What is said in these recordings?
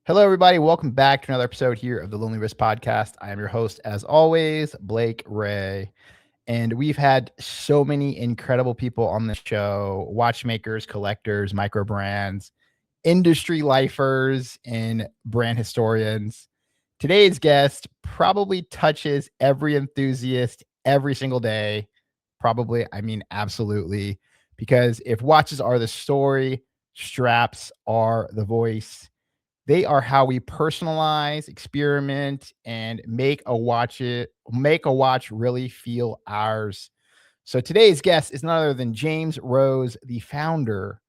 Hello, everybody. Welcome back to another episode here of the Lonely Risk Podcast. I am your host, as always, Blake Ray. And we've had so many incredible people on the show: watchmakers, collectors, micro brands, industry lifers, and brand historians. Today's guest probably touches every enthusiast every single day. Probably, I mean, absolutely. Because if watches are the story, straps are the voice. They are how we personalize, experiment, and make a watch really feel ours. So today's guest is none other than James Rose, the founder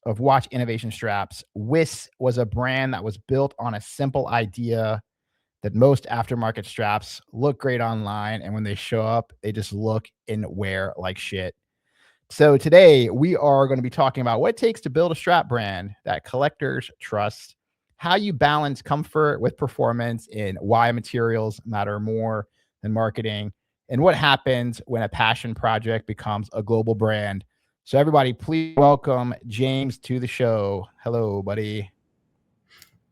of Watch Innovation Straps. WIS was a brand that was built on a simple idea that most aftermarket straps look great online, and when they show up, they just look and wear like shit. So today we are going to be talking about what it takes to build a strap brand that collectors trust, how you balance comfort with performance, and why materials matter more than marketing, and what happens when a passion project becomes a global brand. So everybody, please welcome James to the show. Hello, buddy.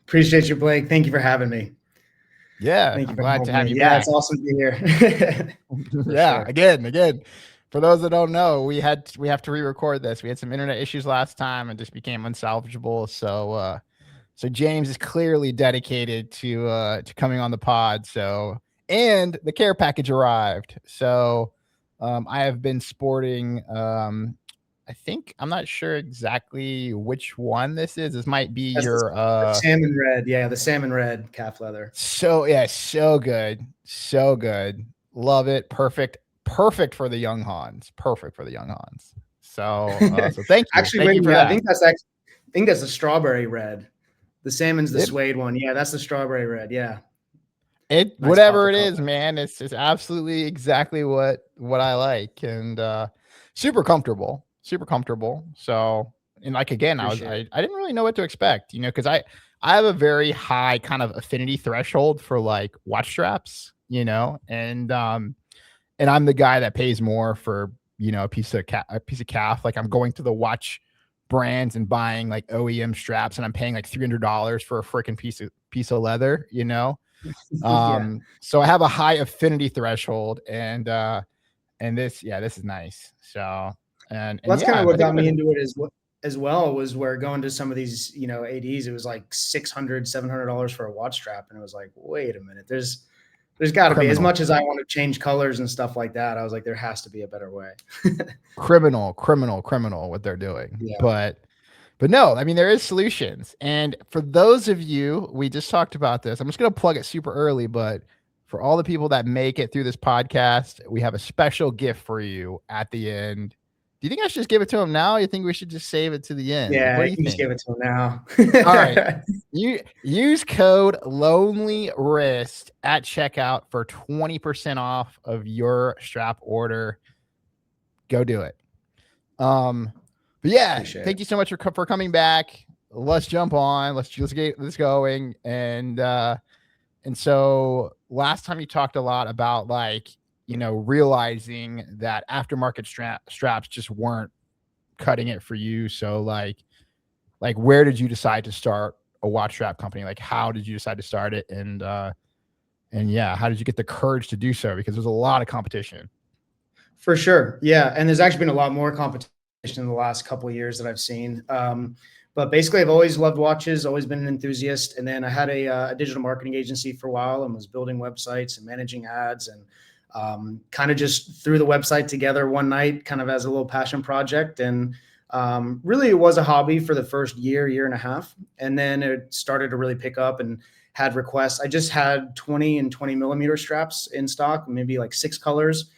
Appreciate you, Blake. Thank you for having me. Yeah, Thank you I'm for glad to having have me. you Yeah, it's back. awesome to be here. For Yeah, sure. again. For those that don't know, we have to re-record this. We had some internet issues last time and just became unsalvageable. So James is clearly dedicated to coming on the pod. So, and the care package arrived. So I have been sporting I think, I'm not sure exactly which one this is. This might be That's your the salmon red. Yeah, the salmon red calf leather. so good. So good. Love it. Perfect for the young Hans. Perfect for the young Hans. So thank you. Actually, Thank wait you a for minute. that. I think that's the strawberry red. The salmon's the It suede one. Yeah, that's the strawberry red. Yeah, It nice pop whatever of it color. is, man, it's absolutely exactly what I like, and super comfortable, super comfortable. So, and like again, Appreciate it. I didn't really know what to expect, because I have a very high kind of affinity threshold for like watch straps, and I'm the guy that pays more for a piece of calf. Like I'm going to the watch brands and buying like OEM straps, and I'm paying like $300 for a freaking piece of leather. Yeah. So I have a high affinity threshold, and this is nice. So and Well, that's kind yeah, of I what think got I'm me gonna. into it as well was where going to some of these, ADs, it was like $600, $700 for a watch strap. And it was like, wait a minute, there's got to be, as Criminal, much as I want to change colors and stuff like that. I was like, there has to be a better way. criminal what they're doing. Yeah. But no, I mean there is solutions. And for those of you, we just talked about this. I'm just gonna plug it super early, but for all the people that make it through this podcast, we have a special gift for you at the end. Do you think I should just give it to him now? Or you think we should just save it to the end? Like, what Yeah, do you you can just think? give it to him now. All right. You use code Lonely Wrist at checkout for 20% off of your strap order. Go do it. But yeah, Appreciate it. thank you so much for coming back. Let's jump on. Let's get this going. And so last time you talked a lot about like, realizing that aftermarket straps just weren't cutting it for you. So like where did you decide to start a watch strap company? Like how did you decide to start it? And yeah, how did you get the courage to do so? Because there's a lot of competition. For sure. Yeah. And there's actually been a lot more competition in the last couple of years that I've seen. But basically, I've always loved watches, always been an enthusiast. And then I had a digital marketing agency for a while and was building websites and managing ads, and kind of just threw the website together one night, kind of as a little passion project. And really, it was a hobby for the first year and a half. And then it started to really pick up and had requests. I just had 20 and 20 millimeter straps in stock, maybe like 6 colors.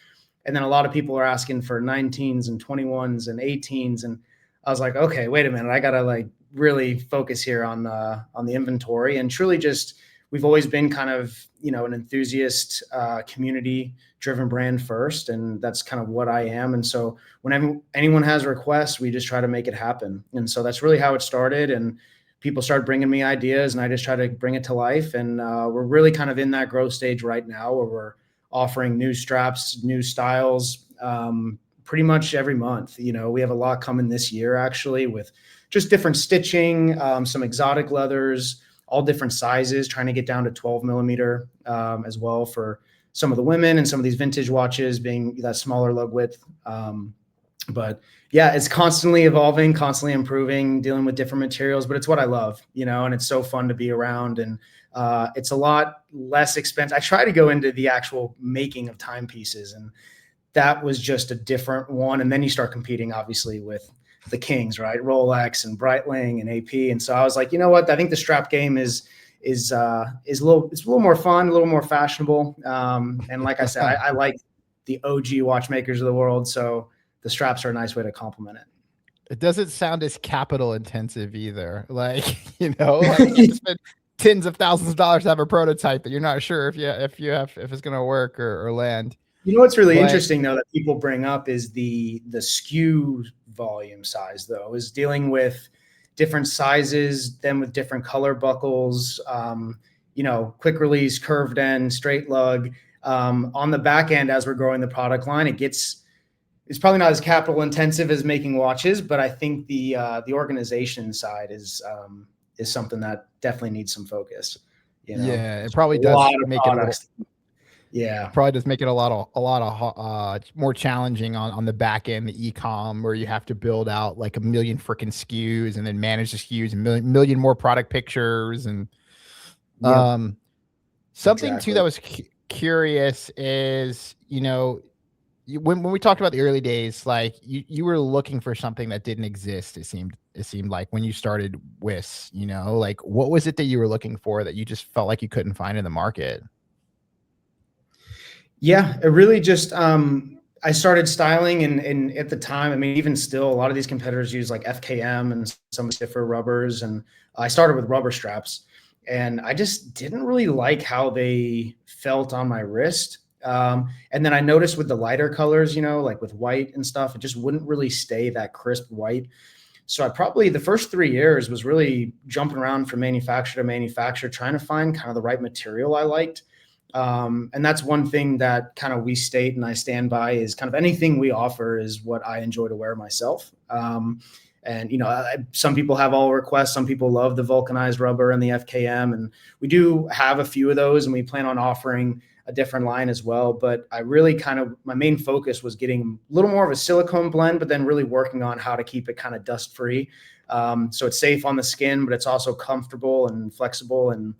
And then a lot of people are asking for 19s and 21s and 18s. And I was like, okay, wait a minute. I got to like really focus here on the inventory. And truly just, we've always been kind of, an enthusiast, community driven brand first. And that's kind of what I am. And so when anyone has requests, we just try to make it happen. And so that's really how it started. And people started bringing me ideas and I just try to bring it to life. And we're really kind of in that growth stage right now where we're offering new straps, new styles, pretty much every month. We have a lot coming this year actually with just different stitching, some exotic leathers, all different sizes, trying to get down to 12 millimeter as well for some of the women, and some of these vintage watches being that smaller lug width. But yeah, it's constantly evolving, constantly improving, dealing with different materials, but it's what I love, and it's so fun to be around, and it's a lot less expensive. I try to go into the actual making of timepieces, and that was just a different one. And then you start competing, obviously, with the kings, right? Rolex and Breitling and AP. And so I was like, you know what? I think the strap game is a little more fun, a little more fashionable. And like I said, I like the OG watchmakers of the world, so the straps are a nice way to complement it. It doesn't sound as capital intensive either. Like, like you have to spend tens of thousands of dollars to have a prototype that you're not sure if it's going to work or land. What's really interesting though that people bring up is the SKU volume size, though, is dealing with different sizes, then with different color buckles, quick release, curved end, straight lug. On the back end, as we're growing the product line, it's probably not as capital intensive as making watches, but I think the organization side is something that definitely needs some focus. Yeah, it probably does make it probably does make it a lot more challenging on the back end, the e-com, where you have to build out like a million freaking SKUs and then manage the SKUs, and million more product pictures, and something exactly. too that was curious is when we talked about the early days, like you were looking for something that didn't exist. It seemed like when you started WIS, like what was it that you were looking for that you just felt like you couldn't find in the market? Yeah, it really just, I started styling, and at the time, I mean, even still, a lot of these competitors use like FKM and some stiffer rubbers. And I started with rubber straps, and I just didn't really like how they felt on my wrist. And then I noticed with the lighter colors, like with white and stuff, it just wouldn't really stay that crisp white. So I probably, the first 3 years was really jumping around from manufacturer to manufacturer, trying to find kind of the right material I liked. And that's one thing that kind of we state and I stand by, is kind of anything we offer is what I enjoy to wear myself. And, some people have all requests. Some people love the vulcanized rubber and the FKM. And we do have a few of those, and we plan on offering a different line as well. But I really my main focus was getting a little more of a silicone blend, but then really working on how to keep it kind of dust free. So it's safe on the skin, but it's also comfortable and flexible. And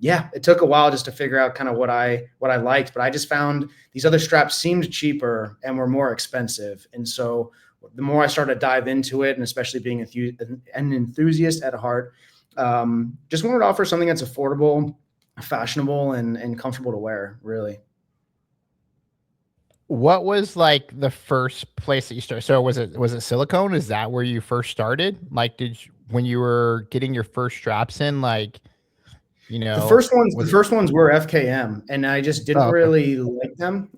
it took a while just to figure out kind of what I liked, but I just found these other straps seemed cheaper and were more expensive. And so the more I started to dive into it, and especially being an enthusiast at heart, just wanted to offer something that's affordable, fashionable, and comfortable to wear, really. What was like the first place that you started? So was it silicone? Is that where you first started? Like, when you were getting your first straps in, like, the first ones were FKM, and I just didn't really like them.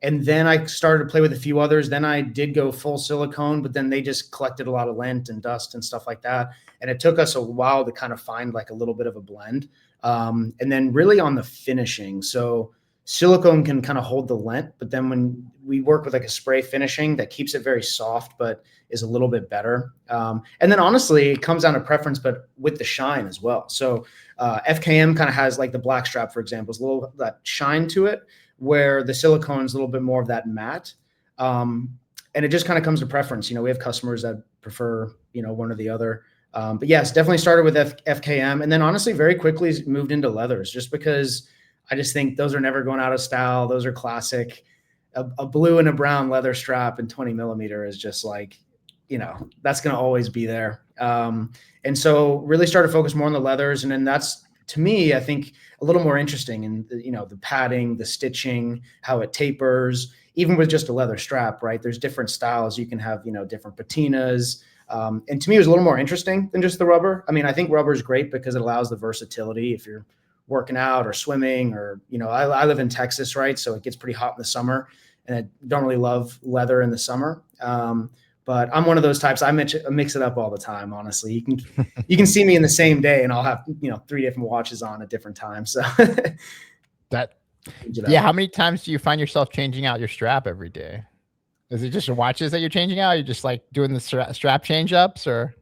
And then I started to play with a few others. Then I did go full silicone, but then they just collected a lot of lint and dust and stuff like that. And it took us a while to kind of find like a little bit of a blend. And then really on the finishing. So silicone can kind of hold the lint, but then when we work with like a spray finishing that keeps it very soft, but is a little bit better. And then honestly, it comes down to preference, but with the shine as well. So FKM kind of has like the black strap, for example, is a little that shine to it, where the silicone is a little bit more of that matte. And it just kind of comes to preference. We have customers that prefer, one or the other. But yes, definitely started with FKM. And then honestly, very quickly moved into leathers, just because I just think those are never going out of style. Those are classic. A blue and a brown leather strap in 20 millimeter is just like, that's going to always be there. And so really started to focus more on the leathers. And then that's, to me, I think a little more interesting. And, the padding, the stitching, how it tapers, even with just a leather strap, right? There's different styles. You can have, different patinas. And to me, it was a little more interesting than just the rubber. I mean, I think rubber is great because it allows the versatility if you're working out or swimming, or, I live in Texas, right? So it gets pretty hot in the summer, and I don't really love leather in the summer. But I'm one of those types. I mix it up all the time. Honestly, you can see me in the same day, and I'll have 3 different watches on at different times. So how many times do you find yourself changing out your strap every day? Is it just your watches that you're changing out? Are you just like doing the strap change ups, or?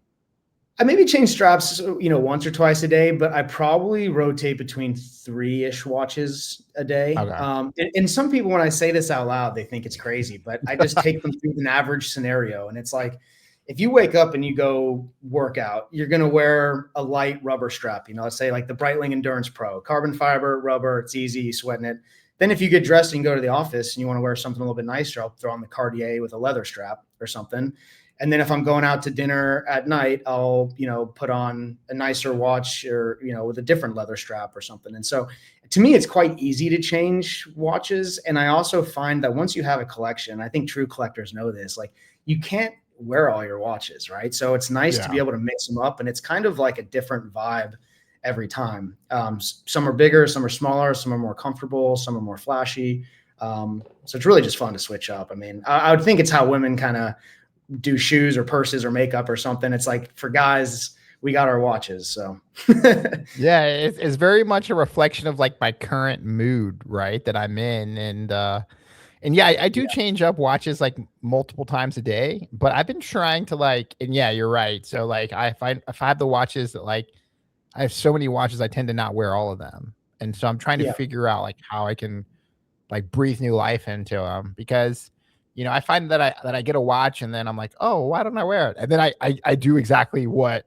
I maybe change straps, once or twice a day, but I probably rotate between 3-ish watches a day. Okay. And some people, when I say this out loud, they think it's crazy, but I just take them through an average scenario. And it's like, if you wake up and you go work out, you're going to wear a light rubber strap, let's say like the Breitling Endurance Pro, carbon fiber, rubber, it's easy, you sweating it. Then if you get dressed and you go to the office and you want to wear something a little bit nicer, I'll throw on the Cartier with a leather strap or something. And then if I'm going out to dinner at night, I'll, put on a nicer watch or, with a different leather strap or something. And so to me, it's quite easy to change watches. And I also find that once you have a collection, I think true collectors know this, like you can't wear all your watches, right? So it's nice to be able to mix them up, and it's kind of like a different vibe every time. Some are bigger, some are smaller, some are more comfortable, some are more flashy. So it's really just fun to switch up. I mean, I would think it's how women kind of do shoes or purses or makeup or something. It's like for guys, we got our watches. So yeah, it's very much a reflection of like my current mood, right, that I'm in. And yeah, I do change up watches like multiple times a day, but I've been trying to like, and yeah, you're right. So like if I have the watches that like, I have so many watches, I tend to not wear all of them. And so I'm trying to yeah, figure out like how I can like breathe new life into them, because I find that I get a watch and then I'm like, oh, why don't I wear it? And then I do exactly what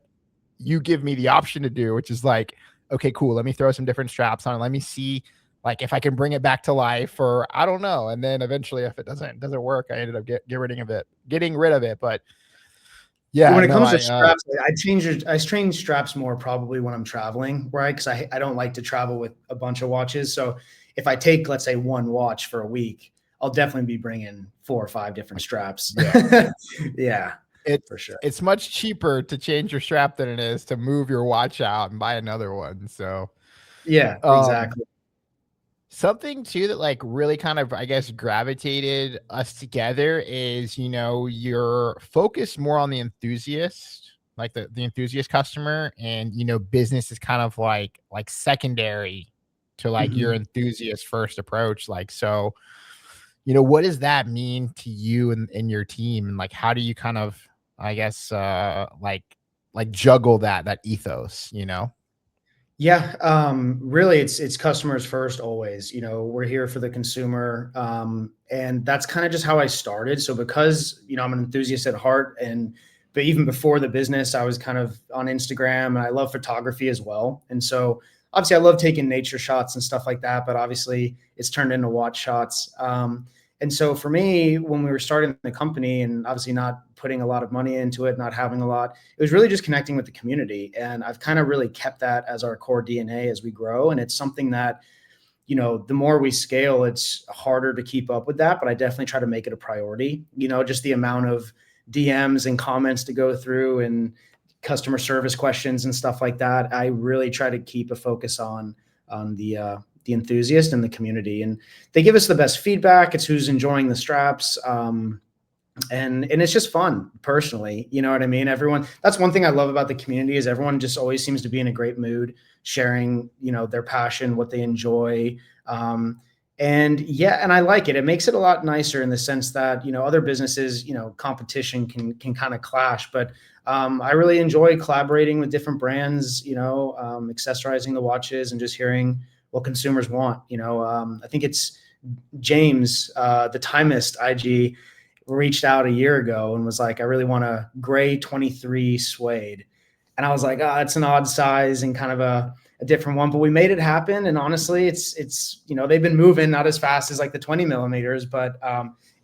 you give me the option to do, which is like, okay, cool, let me throw some different straps on, let me see like if I can bring it back to life, or I don't know. And then eventually if it doesn't work, I ended up getting rid of it. But yeah, when it no, comes to straps, I change straps more probably when I'm traveling, right? Because I don't like to travel with a bunch of watches. So if I take, let's say, one watch for a week, I'll definitely be bringing 4 or 5 different straps. Yeah. Yeah, it's for sure. it's much cheaper to change your strap than it is to move your watch out and buy another one. So Yeah, um exactly. something too that like really kind of, I guess, gravitated us together is, you're focused more on the enthusiast, like the enthusiast customer, and business is kind of like secondary to like your Mhm. enthusiast first approach. Like, so, what does that mean to you and your team? And like how do you kind of, I guess, like juggle that ethos? Yeah, really, it's customers first always. We're here for the consumer, and that's kind of just how I started. So because I'm an enthusiast at heart, but even before the business, I was kind of on Instagram, and I love photography as well. And so obviously, I love taking nature shots and stuff like that. But obviously, it's turned into watch shots. And so for me, when we were starting the company, and obviously not putting a lot of money into it, not having a lot, it was really just connecting with the community. And I've kind of really kept that as our core DNA as we grow. And it's something that, the more we scale, it's harder to keep up with that. But I definitely try to make it a priority, just the amount of DMs and comments to go through and customer service questions and stuff like that. I really try to keep a focus on the enthusiast and the community. And they give us the best feedback. It's who's enjoying the straps. And it's just fun personally, you know what I mean? Everyone, that's one thing I love about the community, is everyone just always seems to be in a great mood, sharing, their passion, what they enjoy. And yeah, and I like it. It makes it a lot nicer in the sense that, other businesses, competition can kind of clash, but I really enjoy collaborating with different brands, accessorizing the watches and just hearing what consumers want. I think it's James, the Timist IG, reached out a year ago and was like, I really want a gray 23 suede. And I was like, oh, it's an odd size and kind of a different one, but we made it happen. And honestly, it's, they've been moving not as fast as like the 20 millimeters, but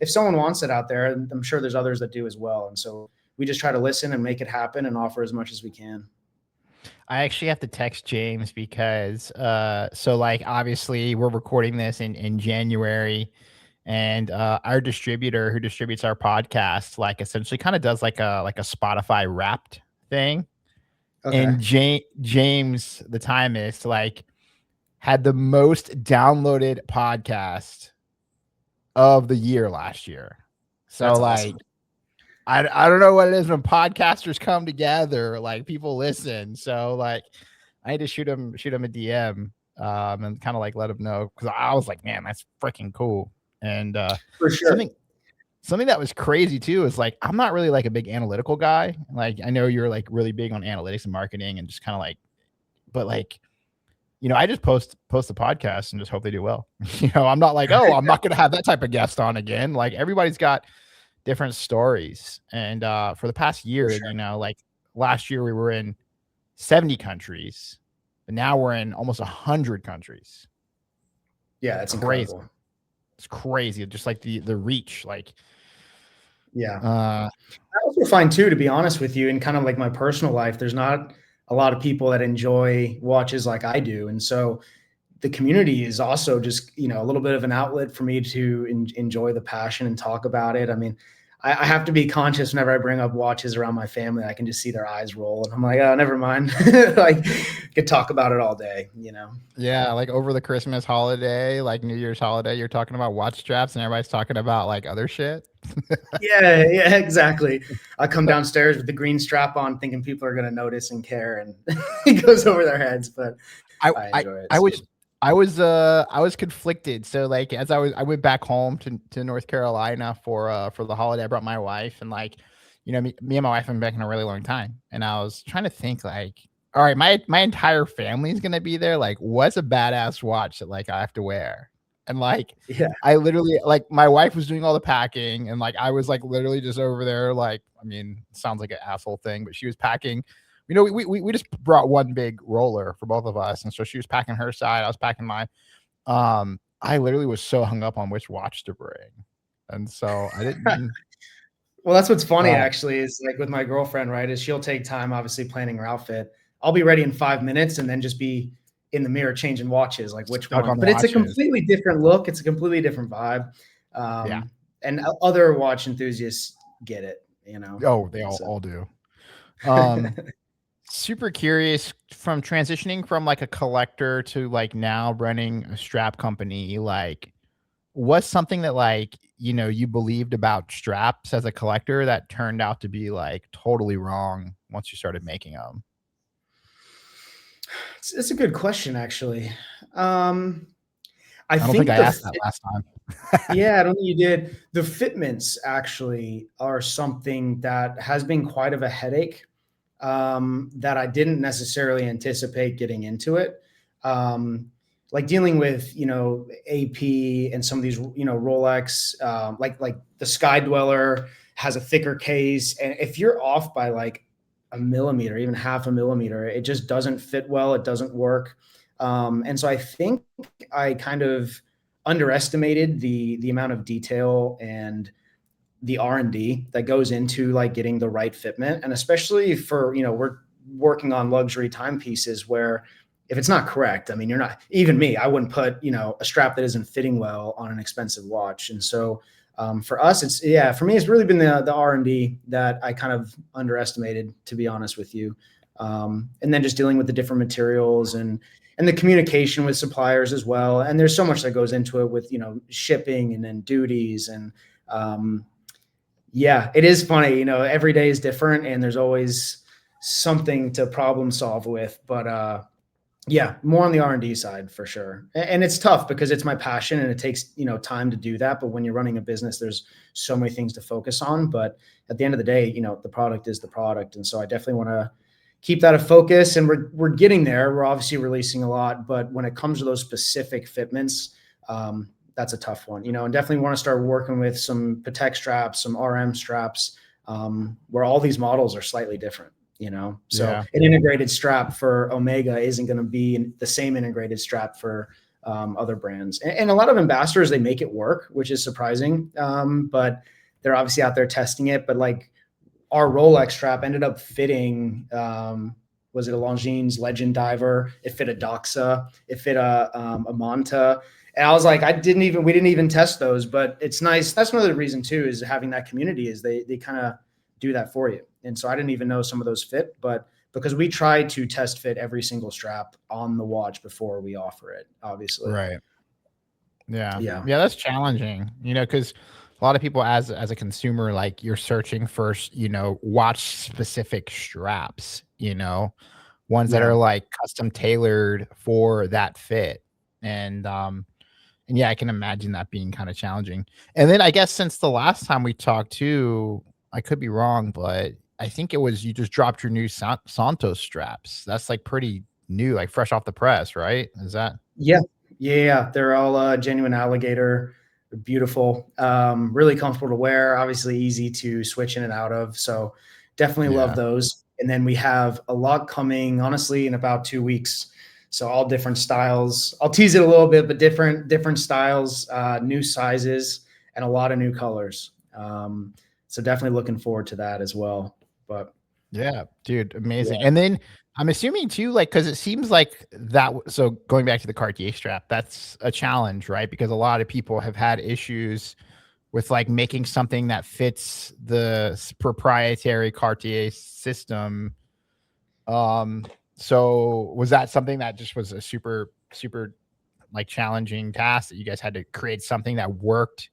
if someone wants it out there, I'm sure there's others that do as well. And so we just try to listen and make it happen and offer as much as we can. I actually have to text James because so like obviously we're recording this in January, and our distributor who distributes our podcast like essentially kind of does like a Spotify wrapped thing. Okay. And James the Timist like had the most downloaded podcast of the year last year. So That's like awesome. I don't know what it is when podcasters come together, like people listen. So like I had to shoot him a DM and kind of like let him know, because I was like, man, that's freaking cool. And For sure. something something that was crazy too is like I'm not really like a big analytical guy. Like I know you're like really big on analytics and marketing and just kind of like, but like I just post the podcast and just hope they do well. I'm not like, oh, I'm not gonna have that type of guest on again. Like everybody's got different stories. And for the past For year, sure. like last year we were in 70 countries, but now we're in almost 100 countries. Yeah, that's Crazy. incredible. It's crazy. Just like the reach, like Yeah. I also find too, to be honest with you, in kind of like my personal life, there's not a lot of people that enjoy watches like I do. And so the community is also just, a little bit of an outlet for me to enjoy the passion and talk about it. I mean, I have to be conscious whenever I bring up watches around my family. I can just see their eyes roll, and I'm like, oh, never mind. Like, could talk about it all day. Yeah, like over the Christmas holiday, like New Year's holiday, you're talking about watch straps, and everybody's talking about like other shit. Yeah, exactly. I come downstairs with the green strap on, thinking people are going to notice and care, and it goes over their heads. But I I I enjoy it. I So. was I was conflicted. So like as I went back home to North Carolina for the holiday, I brought my wife and like, me and my wife have been back in a really long time. And I was trying to think like, all right, my entire family's gonna be there. Like, what's a badass watch that like I have to wear? And like Yeah. I literally like my wife was doing all the packing and like I was like literally just over there, like, I mean, sounds like an asshole thing, but she was packing. We just brought one big roller for both of us, and so she was packing her side, I was packing mine. I literally was so hung up on which watch to bring, and so I didn't. Well, that's what's funny Uh, actually is like with my girlfriend, right? Is she'll take time obviously planning her outfit. I'll be ready in 5 minutes and then just be in the mirror changing watches, like which Stuck one. on But it's a watches. completely different look. It's a completely different vibe. Yeah. And other watch enthusiasts get it. Oh, they all So. all do. Um, super curious from transitioning from like a collector to like now running a strap company, like what's something that like, you believed about straps as a collector that turned out to be like totally wrong once you started making them? It's a good question, actually. I I don't think think I asked that last time. yeah, I don't think you did. The fitments actually are something that has been quite of a headache, that I didn't necessarily anticipate getting into it. Like dealing with, AP and some of these, Rolex, like the Sky Dweller has a thicker case. And if you're off by like a millimeter, even half a millimeter, it just doesn't fit well. It doesn't work. And so I think I kind of underestimated the amount of detail and the R&D that goes into like getting the right fitment. And especially for, we're working on luxury timepieces where if it's not correct, I mean, you're not, even me, I wouldn't put, a strap that isn't fitting well on an expensive watch. And so for us, for me, it's really been the R&D that I kind of underestimated, to be honest with you. And then just dealing with the different materials and the communication with suppliers as well. And there's so much that goes into it with, shipping and then duties and, yeah, it is funny. Every day is different and there's always something to problem solve with. But yeah, more on the R&D side for sure. And it's tough because it's my passion and it takes, time to do that. But when you're running a business, there's so many things to focus on. But at the end of the day, the product is the product. And so I definitely want to keep that a focus, and we're getting there. We're obviously releasing a lot, but when it comes to those specific fitments, that's a tough one, and definitely want to start working with some Patek straps, some RM straps, where all these models are slightly different, so Yeah. an integrated strap for Omega isn't going to be the same integrated strap for other brands. And a lot of ambassadors, they make it work, which is surprising. But they're obviously out there testing it. But like our Rolex strap ended up fitting, was it a Longines Legend Diver? It fit a Doxa. It fit a Manta. And I was like, we didn't even test those, but it's nice. That's another reason too, is having that community is they kind of do that for you. And so I didn't even know some of those fit, but because we try to test fit every single strap on the watch before we offer it, obviously. Right. Yeah. Yeah. Yeah, that's challenging, because a lot of people as a consumer, like you're searching for, watch specific straps, ones that are Yeah. like custom tailored for that fit. And And yeah, I can imagine that being kind of challenging. And then I guess since the last time we talked too, I could be wrong, but I think it was you just dropped your new Santos straps. That's like pretty new, like fresh off the press, right? Is that? Yeah, yeah, they're all genuine alligator. They're beautiful, really comfortable to wear. Obviously, easy to switch in and out of. So, definitely love Yeah. those. And then we have a lot coming, honestly, in about 2 weeks. So all different styles. I'll tease it a little bit, but different styles, new sizes, and a lot of new colors. So definitely looking forward to that as well. But Yeah, dude, amazing. yeah, And then I'm assuming too, like, because it seems like that. So going back to the Cartier strap, that's a challenge, right? Because a lot of people have had issues with like making something that fits the proprietary Cartier system. Um, so was that something that just was a super like challenging task that you guys had to create something that worked?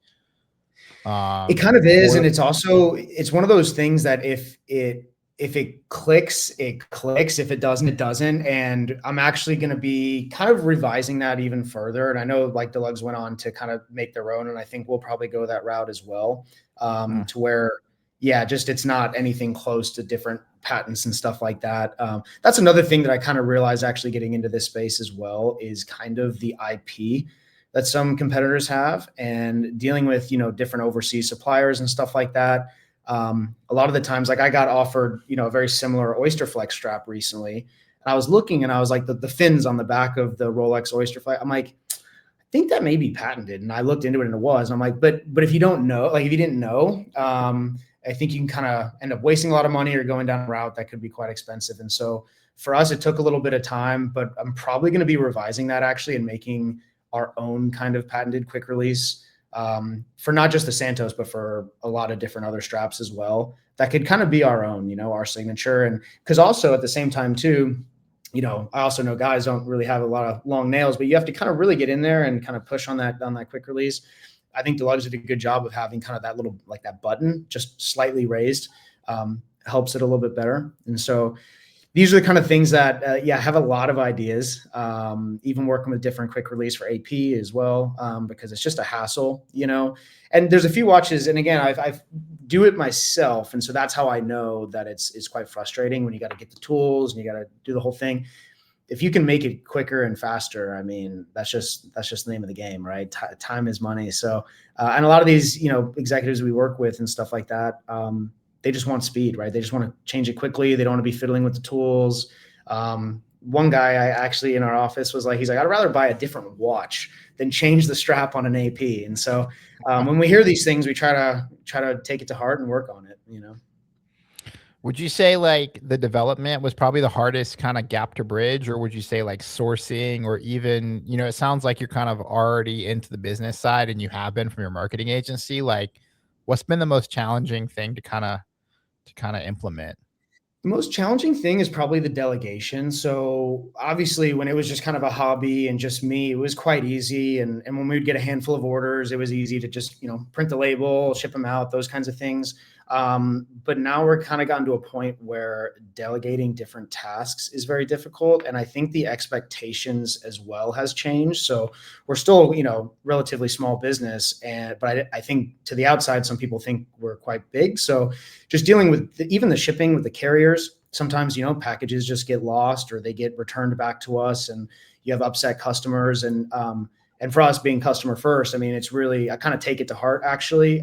it kind of is, For and it's one of those things that if it clicks, it clicks. If it doesn't, it doesn't. And I'm actually going to be kind of revising that even further. And I know like the Lugs went on to kind of make their own, and I think we'll probably go that route as well. To where, yeah, just it's not anything close to different patents and stuff like that. That's another thing that I kind of realized actually getting into this space as well is kind of the IP that some competitors have, and dealing with different overseas suppliers and stuff like that. A lot of the times, like I got offered a very similar Oyster Flex strap recently, and I was looking and I was like the fins on the back of the Rolex Oyster Flex, I'm like, I think that may be patented, and I looked into it and it was, and I'm like, but if you don't know, like if you didn't know, I think you can kind of end up wasting a lot of money or going down a route that could be quite expensive. And so for us, it took a little bit of time, but I'm probably going to be revising that actually and making our own kind of patented quick release, for not just the Santos, but for a lot of different other straps as well. That could kind of be our own, our signature. And because also at the same time too, I also know guys don't really have a lot of long nails, but you have to kind of really get in there and kind of push on that quick release. I think Deluxe did a good job of having kind of that little, like that button just slightly raised, helps it a little bit better. And so these are the kind of things that, have a lot of ideas, even working with different quick release for AP as well, because it's just a hassle, and there's a few watches. And again, I've do it myself. And so that's how I know that it's quite frustrating when you got to get the tools and you got to do the whole thing. If you can make it quicker and faster, I mean, that's just the name of the game, right? Time is money. So, and a lot of these, executives we work with and stuff like that, they just want speed, right? They just want to change it quickly. They don't want to be fiddling with the tools. One guy I actually in our office was like, he's like, I'd rather buy a different watch than change the strap on an AP. And so when we hear these things, we try to take it to heart and work on it. Would you say like the development was probably the hardest kind of gap to bridge, or would you say like sourcing, or even, it sounds like you're kind of already into the business side and you have been from your marketing agency. Like, what's been the most challenging thing to kind of implement? The most challenging thing is probably the delegation. So obviously when it was just kind of a hobby and just me, it was quite easy. And when we would get a handful of orders, it was easy to just, print the label, ship them out, those kinds of things. But now we're kind of gotten to a point where delegating different tasks is very difficult. And I think the expectations as well has changed. So we're still, relatively small business. But I think to the outside, some people think we're quite big. So just dealing with even the shipping with the carriers, sometimes, packages just get lost or they get returned back to us, and you have upset customers. And for us being customer first, I mean, it's really, I kind of take it to heart actually.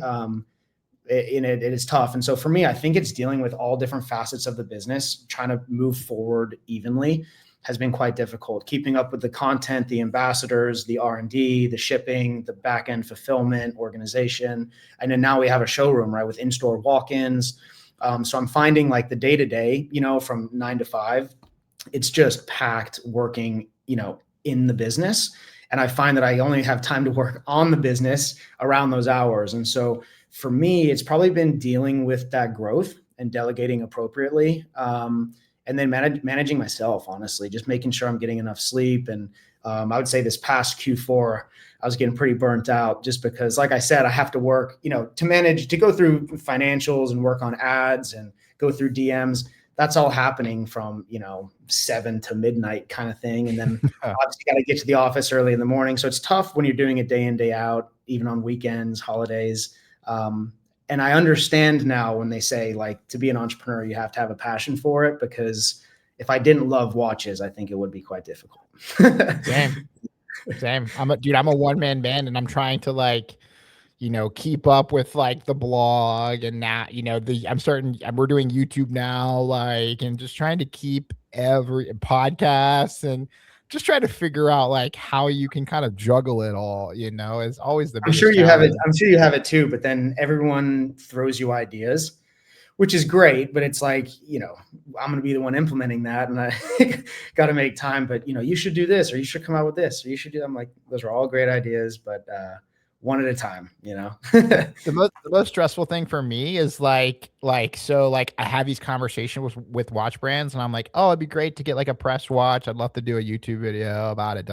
It is tough. And so for me, I think it's dealing with all different facets of the business, trying to move forward evenly has been quite difficult. Keeping up with the content, the ambassadors, the R&D, the shipping, the back end fulfillment, organization. And then now we have a showroom, right, with in-store walk-ins. So I'm finding like the day-to-day, from 9 to 5, it's just packed working, in the business. And I find that I only have time to work on the business around those hours. And so for me, it's probably been dealing with that growth and delegating appropriately. And then managing myself, honestly, just making sure I'm getting enough sleep. And I would say this past Q4, I was getting pretty burnt out just because, like I said, I have to work, to go through financials and work on ads and go through DMs. that's all happening from, 7 to midnight kind of thing. And then obviously got to get to the office early in the morning. So it's tough when you're doing it day in, day out, even on weekends, holidays. And I understand now when they say, like, to be an entrepreneur, you have to have a passion for it, because if I didn't love watches, I think it would be quite difficult. Same. I'm a one-man band, and I'm trying to, like, keep up with, like, the blog and that, we're doing YouTube now, like, and just trying to keep every podcast, and just trying to figure out, like, how you can kind of juggle it all, is always the biggest challenge. I'm sure you have it too, but then everyone throws you ideas, which is great, but it's like, I'm going to be the one implementing that, and I got to make time, but you should do this, or you should come out with this, or you should do, I'm like, those are all great ideas, but, one at a time, The most stressful thing for me is like I have these conversations with watch brands, and I'm like, oh, it'd be great to get like a press watch. I'd love to do a YouTube video about it.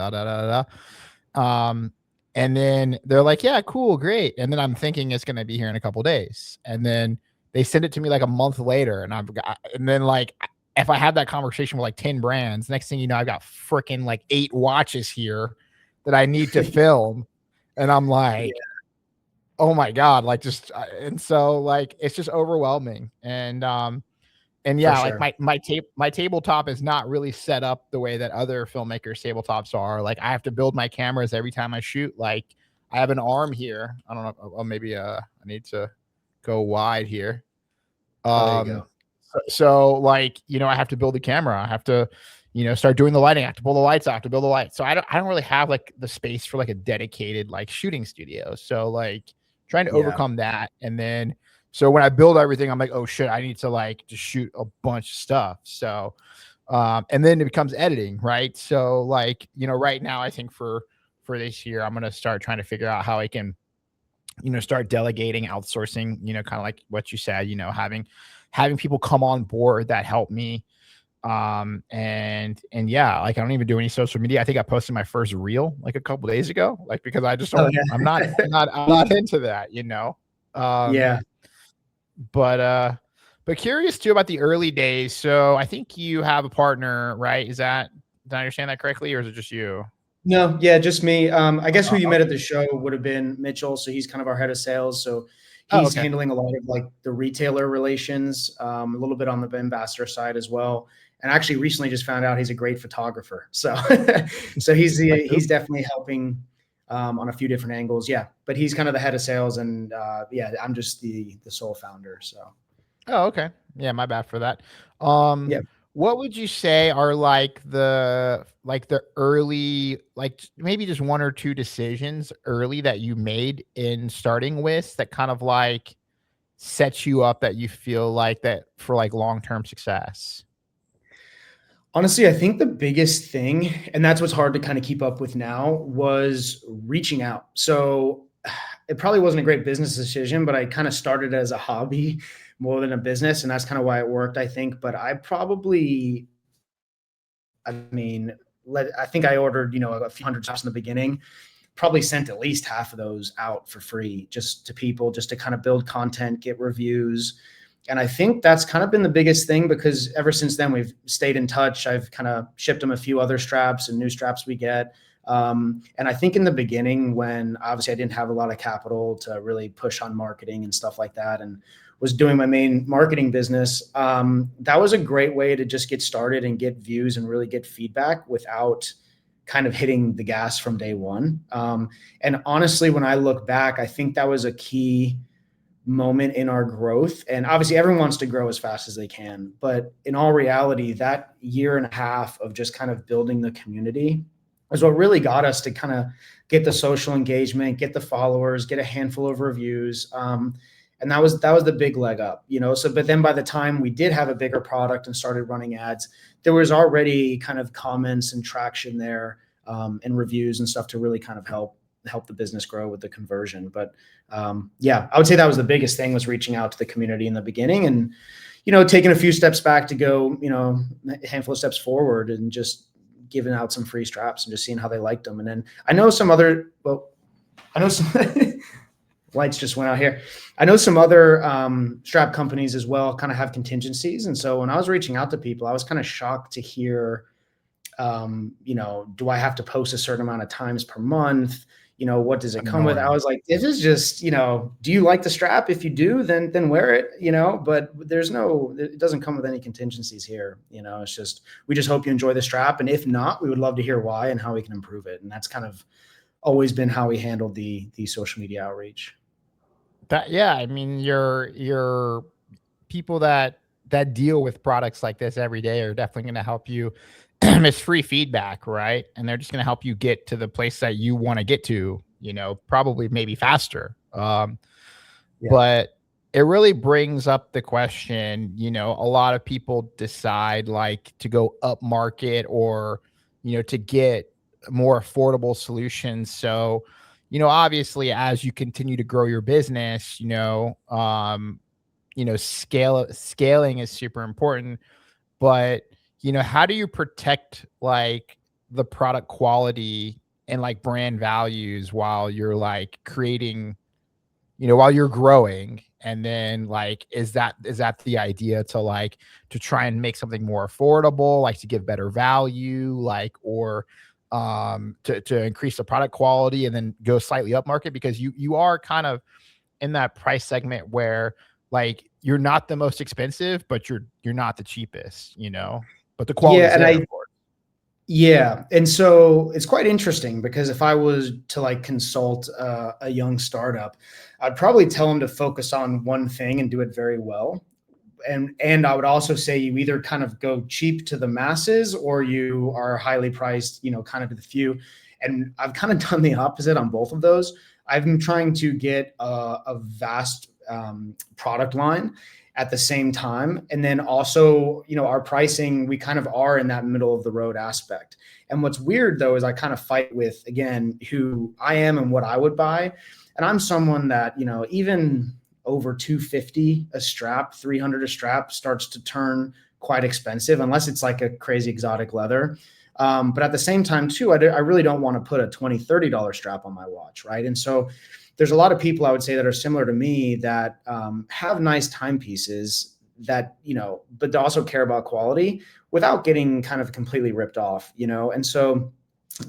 And then they're like, yeah, cool, great. And then I'm thinking it's gonna be here in a couple days, and then they send it to me like a month later, and then like, if I have that conversation with like 10 brands, next thing you know, I've got freaking like 8 watches here that I need to film. And I'm like, oh my God, like, just, and so, like, it's just overwhelming. And yeah, sure. like my tabletop is not really set up the way that other filmmakers' tabletops are. Like, I have to build my cameras every time I shoot. Like, I have an arm here. I don't know. Oh, maybe I need to go wide here. There you go. So like, I have to build the camera. I have to, start doing the lighting. I have to pull the lights out, I have to build the lights. So I don't really have like the space for like a dedicated like shooting studio. So like trying to overcome that. And then, so when I build everything, I'm like, oh shit, I need to like just shoot a bunch of stuff. So, and then it becomes editing, right? So like, right now I think for this year, I'm going to start trying to figure out how I can, start delegating, outsourcing, kind of like what you said, having people come on board that help me. And yeah, like, I don't even do any social media. I think I posted my first reel like a couple days ago, like, because I just don't, I'm not into that, Yeah. But curious too about the early days. So I think you have a partner, right? Did I understand that correctly, or is it just you? No, yeah, just me. I guess who you met at the show would have been Mitchell. So he's kind of our head of sales. So he's handling a lot of like the retailer relations, a little bit on the ambassador side as well. And actually recently just found out he's a great photographer. So, so he's definitely helping on a few different angles. Yeah. But he's kind of the head of sales, and yeah, I'm just the sole founder. So. Oh, okay. Yeah. My bad for that. Yeah. What would you say are like the early, like maybe just 1 or 2 decisions early that you made in starting with that kind of like sets you up, that you feel like that for like long-term success? Honestly, I think the biggest thing, and that's what's hard to kind of keep up with now, was reaching out. So it probably wasn't a great business decision, but I kind of started as a hobby more than a business. And that's kind of why it worked, I think. But I think I ordered, a few hundred shops in the beginning, probably sent at least half of those out for free, just to people, just to kind of build content, get reviews. And I think that's kind of been the biggest thing, because ever since then we've stayed in touch. I've kind of shipped them a few other straps and new straps we get. And I think in the beginning, when obviously I didn't have a lot of capital to really push on marketing and stuff like that, and was doing my main marketing business, that was a great way to just get started and get views and really get feedback without kind of hitting the gas from day one. And honestly, when I look back, I think that was a key moment in our growth. And obviously everyone wants to grow as fast as they can, but in all reality, that year and a half of just kind of building the community is what really got us to kind of get the social engagement, get the followers, get a handful of reviews. And that was the big leg up, so, but then by the time we did have a bigger product and started running ads, there was already kind of comments and traction there, and reviews and stuff to really kind of help the business grow with the conversion. But yeah, I would say that was the biggest thing, was reaching out to the community in the beginning, and, taking a few steps back to go, a handful of steps forward, and just giving out some free straps and just seeing how they liked them. And then I know some lights just went out here. I know some other strap companies as well kind of have contingencies. And so when I was reaching out to people, I was kind of shocked to hear, do I have to post a certain amount of times per month? What does it come with? I was like, this is just, do you like the strap? If you do, then wear it, but it doesn't come with any contingencies here. It's just, we just hope you enjoy the strap. And if not, we would love to hear why and how we can improve it. And that's kind of always been how we handled the social media outreach. I mean, your people that deal with products like this every day are definitely going to help you. It's free feedback, right? And they're just going to help you get to the place that you want to get to, probably maybe faster. But it really brings up the question, a lot of people decide like to go up market or, to get more affordable solutions. So, obviously as you continue to grow your business, scaling is super important, but how do you protect like the product quality and like brand values while you're like creating, while you're growing? And then like, is that the idea to try and make something more affordable, like to give better value, like, or to increase the product quality and then go slightly up market? Because you are kind of in that price segment where like you're not the most expensive, but you're not the cheapest, but the quality is there, of course. Yeah. And so it's quite interesting because if I was to like consult a young startup, I'd probably tell them to focus on one thing and do it very well. And I would also say you either kind of go cheap to the masses or you are highly priced, kind of to the few. And I've kind of done the opposite on both of those. I've been trying to get a vast product line at the same time. And then also, our pricing, we kind of are in that middle of the road aspect. And what's weird though, is I kind of fight with, again, who I am and what I would buy. And I'm someone that, even over 250 a strap, 300 a strap starts to turn quite expensive unless it's like a crazy exotic leather. But at the same time too, I really don't want to put a $20, $30 strap on my watch. Right. And so there's a lot of people I would say that are similar to me that have nice timepieces that, but also care about quality without getting kind of completely ripped off, And so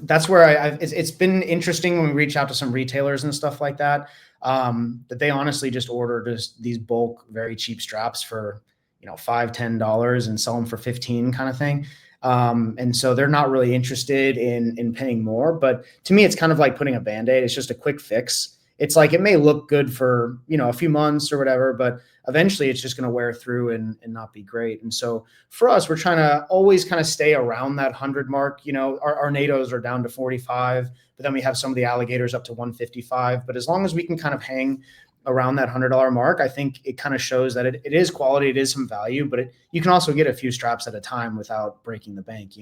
that's where it's been interesting when we reach out to some retailers and stuff like that, that they honestly just order just these bulk, very cheap straps for, $5, $10 and sell them for 15 kind of thing. And so they're not really interested in paying more, but to me, it's kind of like putting a Band-Aid. It's just a quick fix. It's like, it may look good for, a few months or whatever, but eventually it's just going to wear through and not be great. And so for us, we're trying to always kind of stay around that 100 mark. Our NATOs are down to 45, but then we have some of the alligators up to 155. But as long as we can kind of hang around that $100 mark, I think it kind of shows that it is quality, it is some value, but you can also get a few straps at a time without breaking the bank.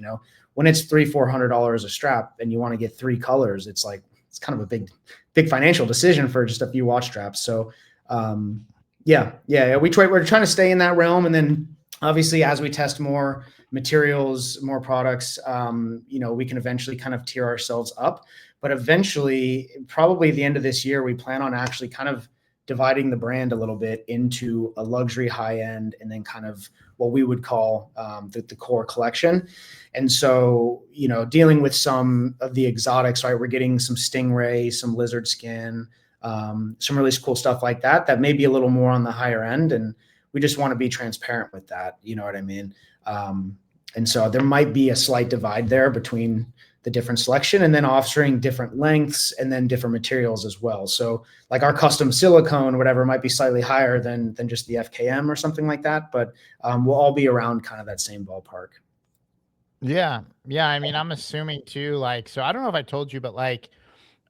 When it's $300-$400 a strap and you want to get 3 colors, it's like, it's kind of a big financial decision for just a few watch straps. So we're trying to stay in that realm. And then obviously as we test more materials, more products, we can eventually kind of tier ourselves up. But eventually, probably at the end of this year, we plan on actually kind of dividing the brand a little bit into a luxury high end and then kind of what we would call the core collection. And so, dealing with some of the exotics, right? We're getting some stingray, some lizard skin, some really cool stuff like that may be a little more on the higher end. And we just want to be transparent with that. You know what I mean? And so there might be a slight divide there between the different selection and then offering different lengths and then different materials as well. So like our custom silicone or whatever might be slightly higher than just the FKM or something like that, but we'll all be around kind of that same ballpark. Yeah. I mean, I'm assuming too, like, so I don't know if I told you, but like,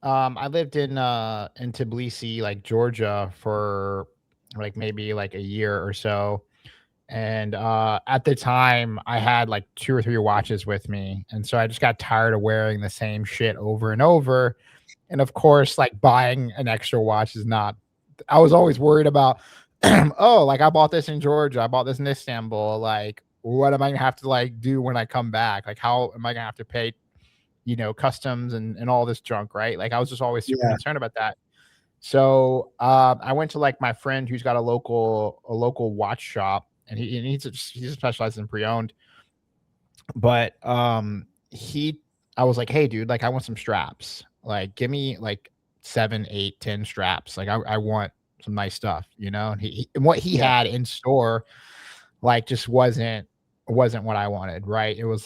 I lived in Tbilisi, like Georgia for like maybe like a year or so. And at the time I had like 2 or 3 watches with me. And so I just got tired of wearing the same shit over and over. And of course, like buying an extra watch is not, I was always worried about, oh, like I bought this in Georgia, I bought this in Istanbul. Like, what am I gonna have to like do when I come back? Like, how am I gonna have to pay, customs and all this junk, right? Like, I was just always super concerned about that. So I went to like my friend who's got a local watch shop, and he's specialized in pre-owned. But he I was like, hey dude, like I want some straps. Like give me like 7, 8, 10 straps. Like I want some nice stuff, you know? And and what he Yeah. had in store like just wasn't what I wanted, right? It was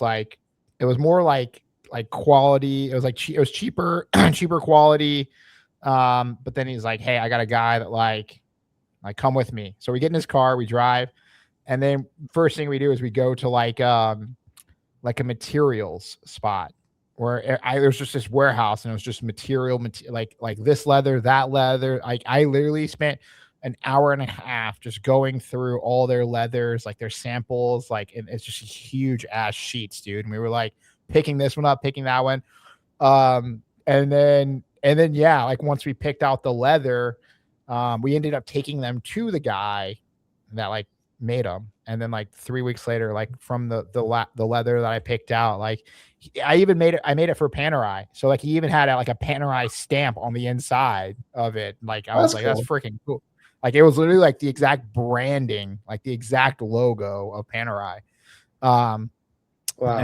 more like quality. It was like it was cheaper, cheaper quality. But then he's like, hey, I got a guy that like come with me. So we get in his car, we drive, and then first thing we do is we go to like a materials spot where there was just this warehouse and it was just like this leather, that leather. Like I literally spent an hour and a half just going through all their leathers, like their samples, like and it's just huge ass sheets, dude. And we were like picking this one up, picking that one. And then yeah, like once we picked out the leather, we ended up taking them to the guy that like made them. And then like 3 weeks later, like from the leather that I picked out, like I made it for Panerai. So like he even had like a Panerai stamp on the inside of it. Like I Oh, was that's like, that's cool. freaking cool. Like it was literally like the exact branding, like the exact logo of Panerai. Um, Wow.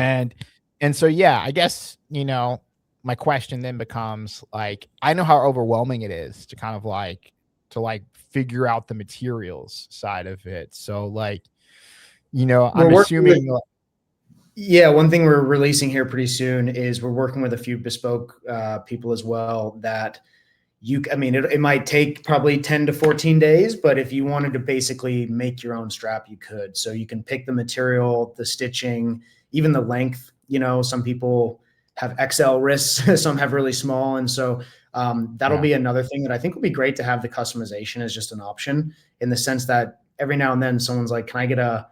and so yeah, I guess, my question then becomes like, I know how overwhelming it is to kind of like figure out the materials side of it. So like, We're I'm working with assuming Yeah, one thing we're releasing here pretty soon is we're working with a few bespoke people as well that I mean, it might take probably 10 to 14 days, but if you wanted to basically make your own strap, you could. So you can pick the material, the stitching, even the length. Some people have XL wrists, some have really small. And so that'll yeah. be another thing that I think would be great to have the customization as just an option in the sense that every now and then someone's like, can I get a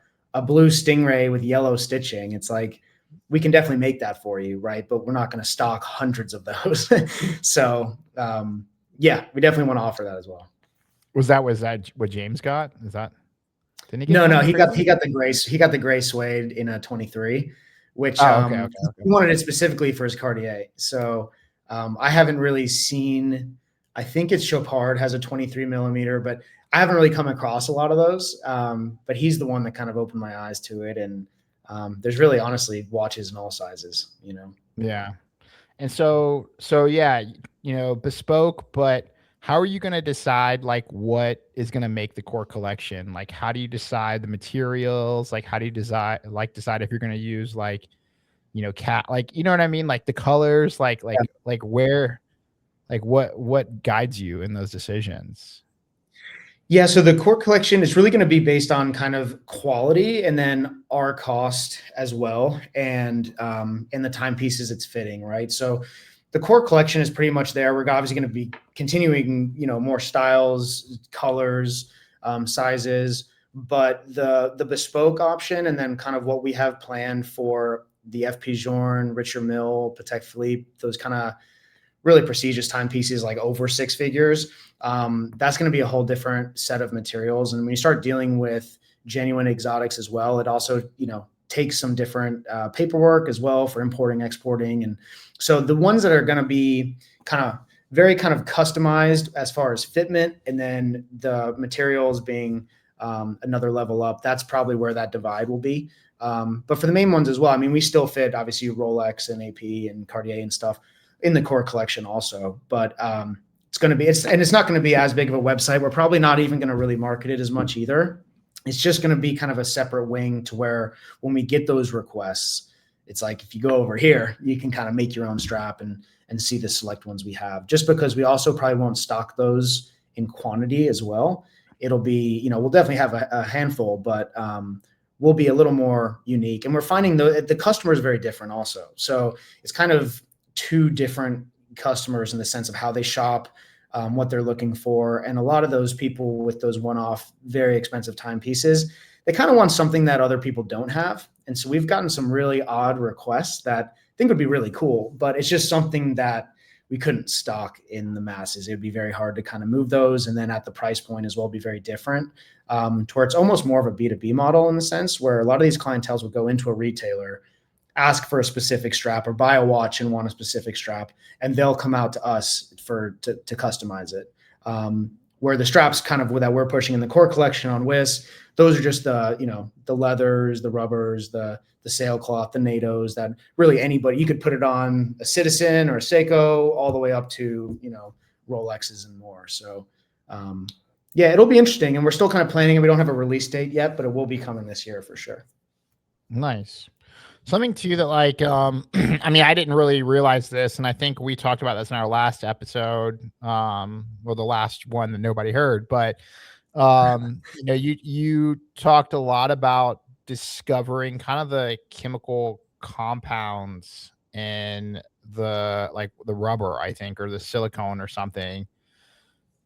blue stingray with yellow stitching? It's like, we can definitely make that for you, right? But we're not going to stock hundreds of those. So, yeah, we definitely want to offer that as well. Was that what James got? Didn't he get No, something he crazy? got the gray suede in a 23, which Oh, okay, okay, he okay. wanted it specifically for his Cartier. So I haven't really seen. I think it's Chopard has a 23 millimeter, but I haven't really come across a lot of those. But he's the one that kind of opened my eyes to it, and there's really honestly watches in all sizes. Yeah. And so yeah, bespoke, but how are you going to decide like what is going to make the core collection? Like how do you decide the materials? Like how do you decide if you're going to use like, cat like you know what I mean? Like the colors, like where like what guides you in those decisions? Yeah, so the core collection is really going to be based on kind of quality and then our cost as well, and the timepieces it's fitting, right? So the core collection is pretty much there. We're obviously going to be continuing, more styles, colors, sizes, but the bespoke option, and then kind of what we have planned for the FP Journe, Richard Mille, Patek Philippe, those kind of really prestigious timepieces like over six figures, that's going to be a whole different set of materials. And when you start dealing with genuine exotics as well, it also, takes some different paperwork as well for importing, exporting. And so the ones that are going to be very kind of customized as far as fitment, and then the materials being another level up, that's probably where that divide will be. But for the main ones as well, I mean, we still fit obviously Rolex and AP and Cartier and stuff in the core collection also, but it's not going to be as big of a website. We're probably not even going to really market it as much either. It's just going to be kind of a separate wing to where when we get those requests, it's like, if you go over here, you can kind of make your own strap and see the select ones we have, just because we also probably won't stock those in quantity as well. It'll be, we'll definitely have a handful, but we'll be a little more unique. And we're finding the customer is very different also. So it's kind of two different customers in the sense of how they shop, what they're looking for. And a lot of those people with those one-off, very expensive timepieces, they kind of want something that other people don't have. And so we've gotten some really odd requests that I think would be really cool, but it's just something that we couldn't stock in the masses. It would be very hard to kind of move those. And then at the price point as well, be very different, to where it's almost more of a B2B model in the sense where a lot of these clientels will go into a retailer, ask for a specific strap, or buy a watch and want a specific strap, and they'll come out to us to customize it. Where the straps kind of that we're pushing in the core collection on Wiss, those are just the leathers, the rubbers, the sailcloth, the NATOs that really anybody, you could put it on a Citizen or a Seiko all the way up to, Rolexes and more. So, yeah, it'll be interesting. And we're still kind of planning, and we don't have a release date yet, but it will be coming this year for sure. Nice. Something too that like, I mean, I didn't really realize this, and I think we talked about this in our last episode, or the last one that nobody heard, but you talked a lot about discovering kind of the chemical compounds in the rubber, I think, or the silicone or something.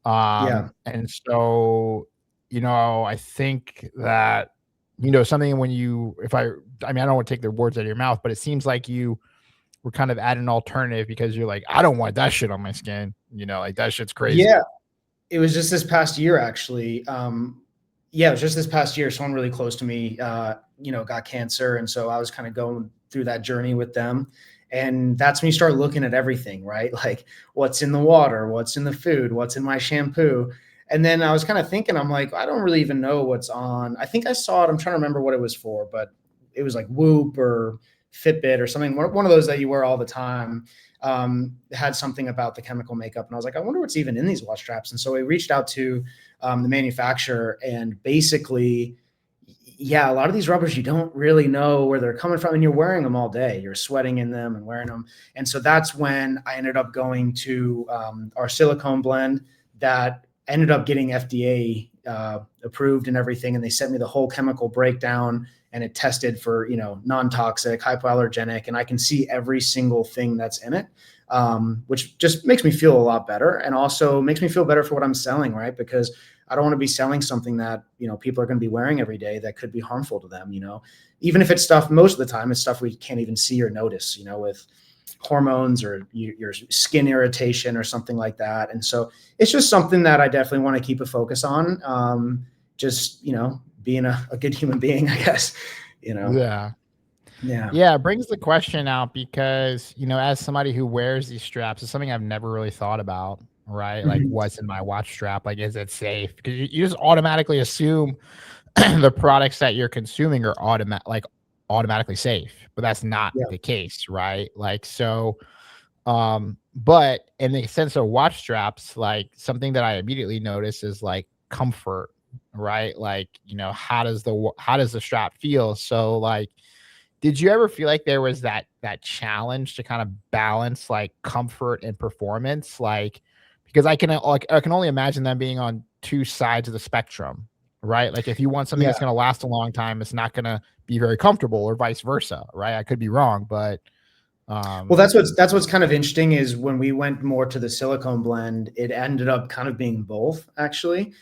Yeah. And so, I think that, something when I mean, I don't want to take the words out of your mouth, but it seems like you were kind of at an alternative because you're like, I don't want that shit on my skin. Like that shit's crazy. Yeah. It was just this past year, actually. Yeah, it was just this past year. Someone really close to me, got cancer. And so I was kind of going through that journey with them. And that's when you start looking at everything, right? Like what's in the water, what's in the food, what's in my shampoo. And then I was kind of thinking, I'm like, I don't really even know what's on. I think I saw it. I'm trying to remember what it was for, but it was like Whoop or Fitbit or something. One of those that you wear all the time. Had something about the chemical makeup. And I was like, I wonder what's even in these watch straps. And so we reached out to the manufacturer, and basically, yeah, a lot of these rubbers, you don't really know where they're coming from, and you're wearing them all day. You're sweating in them and wearing them. And so that's when I ended up going to our silicone blend that ended up getting FDA approved and everything. And they sent me the whole chemical breakdown, and it tested for, non-toxic, hypoallergenic, and I can see every single thing that's in it, which just makes me feel a lot better, and also makes me feel better for what I'm selling, right? Because I don't want to be selling something that, people are going to be wearing every day that could be harmful to them, even if it's stuff, most of the time it's stuff we can't even see or notice, with hormones or your skin irritation or something like that. And so it's just something that I definitely want to keep a focus on. Just, being a good human being, I guess, Yeah. Yeah. Yeah. It brings the question out because, as somebody who wears these straps, it's something I've never really thought about, right? Like Mhm. what's in my watch strap? Like, is it safe? Because you just automatically assume the products that you're consuming are automatically safe, but that's not Yeah. the case, right? Like, so, but in the sense of watch straps, like something that I immediately notice is like comfort, right? Like, how does the strap feel? So like, did you ever feel like there was that challenge to kind of balance like comfort and performance? Like, because I can only imagine them being on two sides of the spectrum, right? Like if you want something Yeah. that's going to last a long time, it's not going to be very comfortable, or vice versa, right? I could be wrong, but Well, um that's what's kind of interesting is when we went more to the silicone blend, it ended up kind of being both, actually.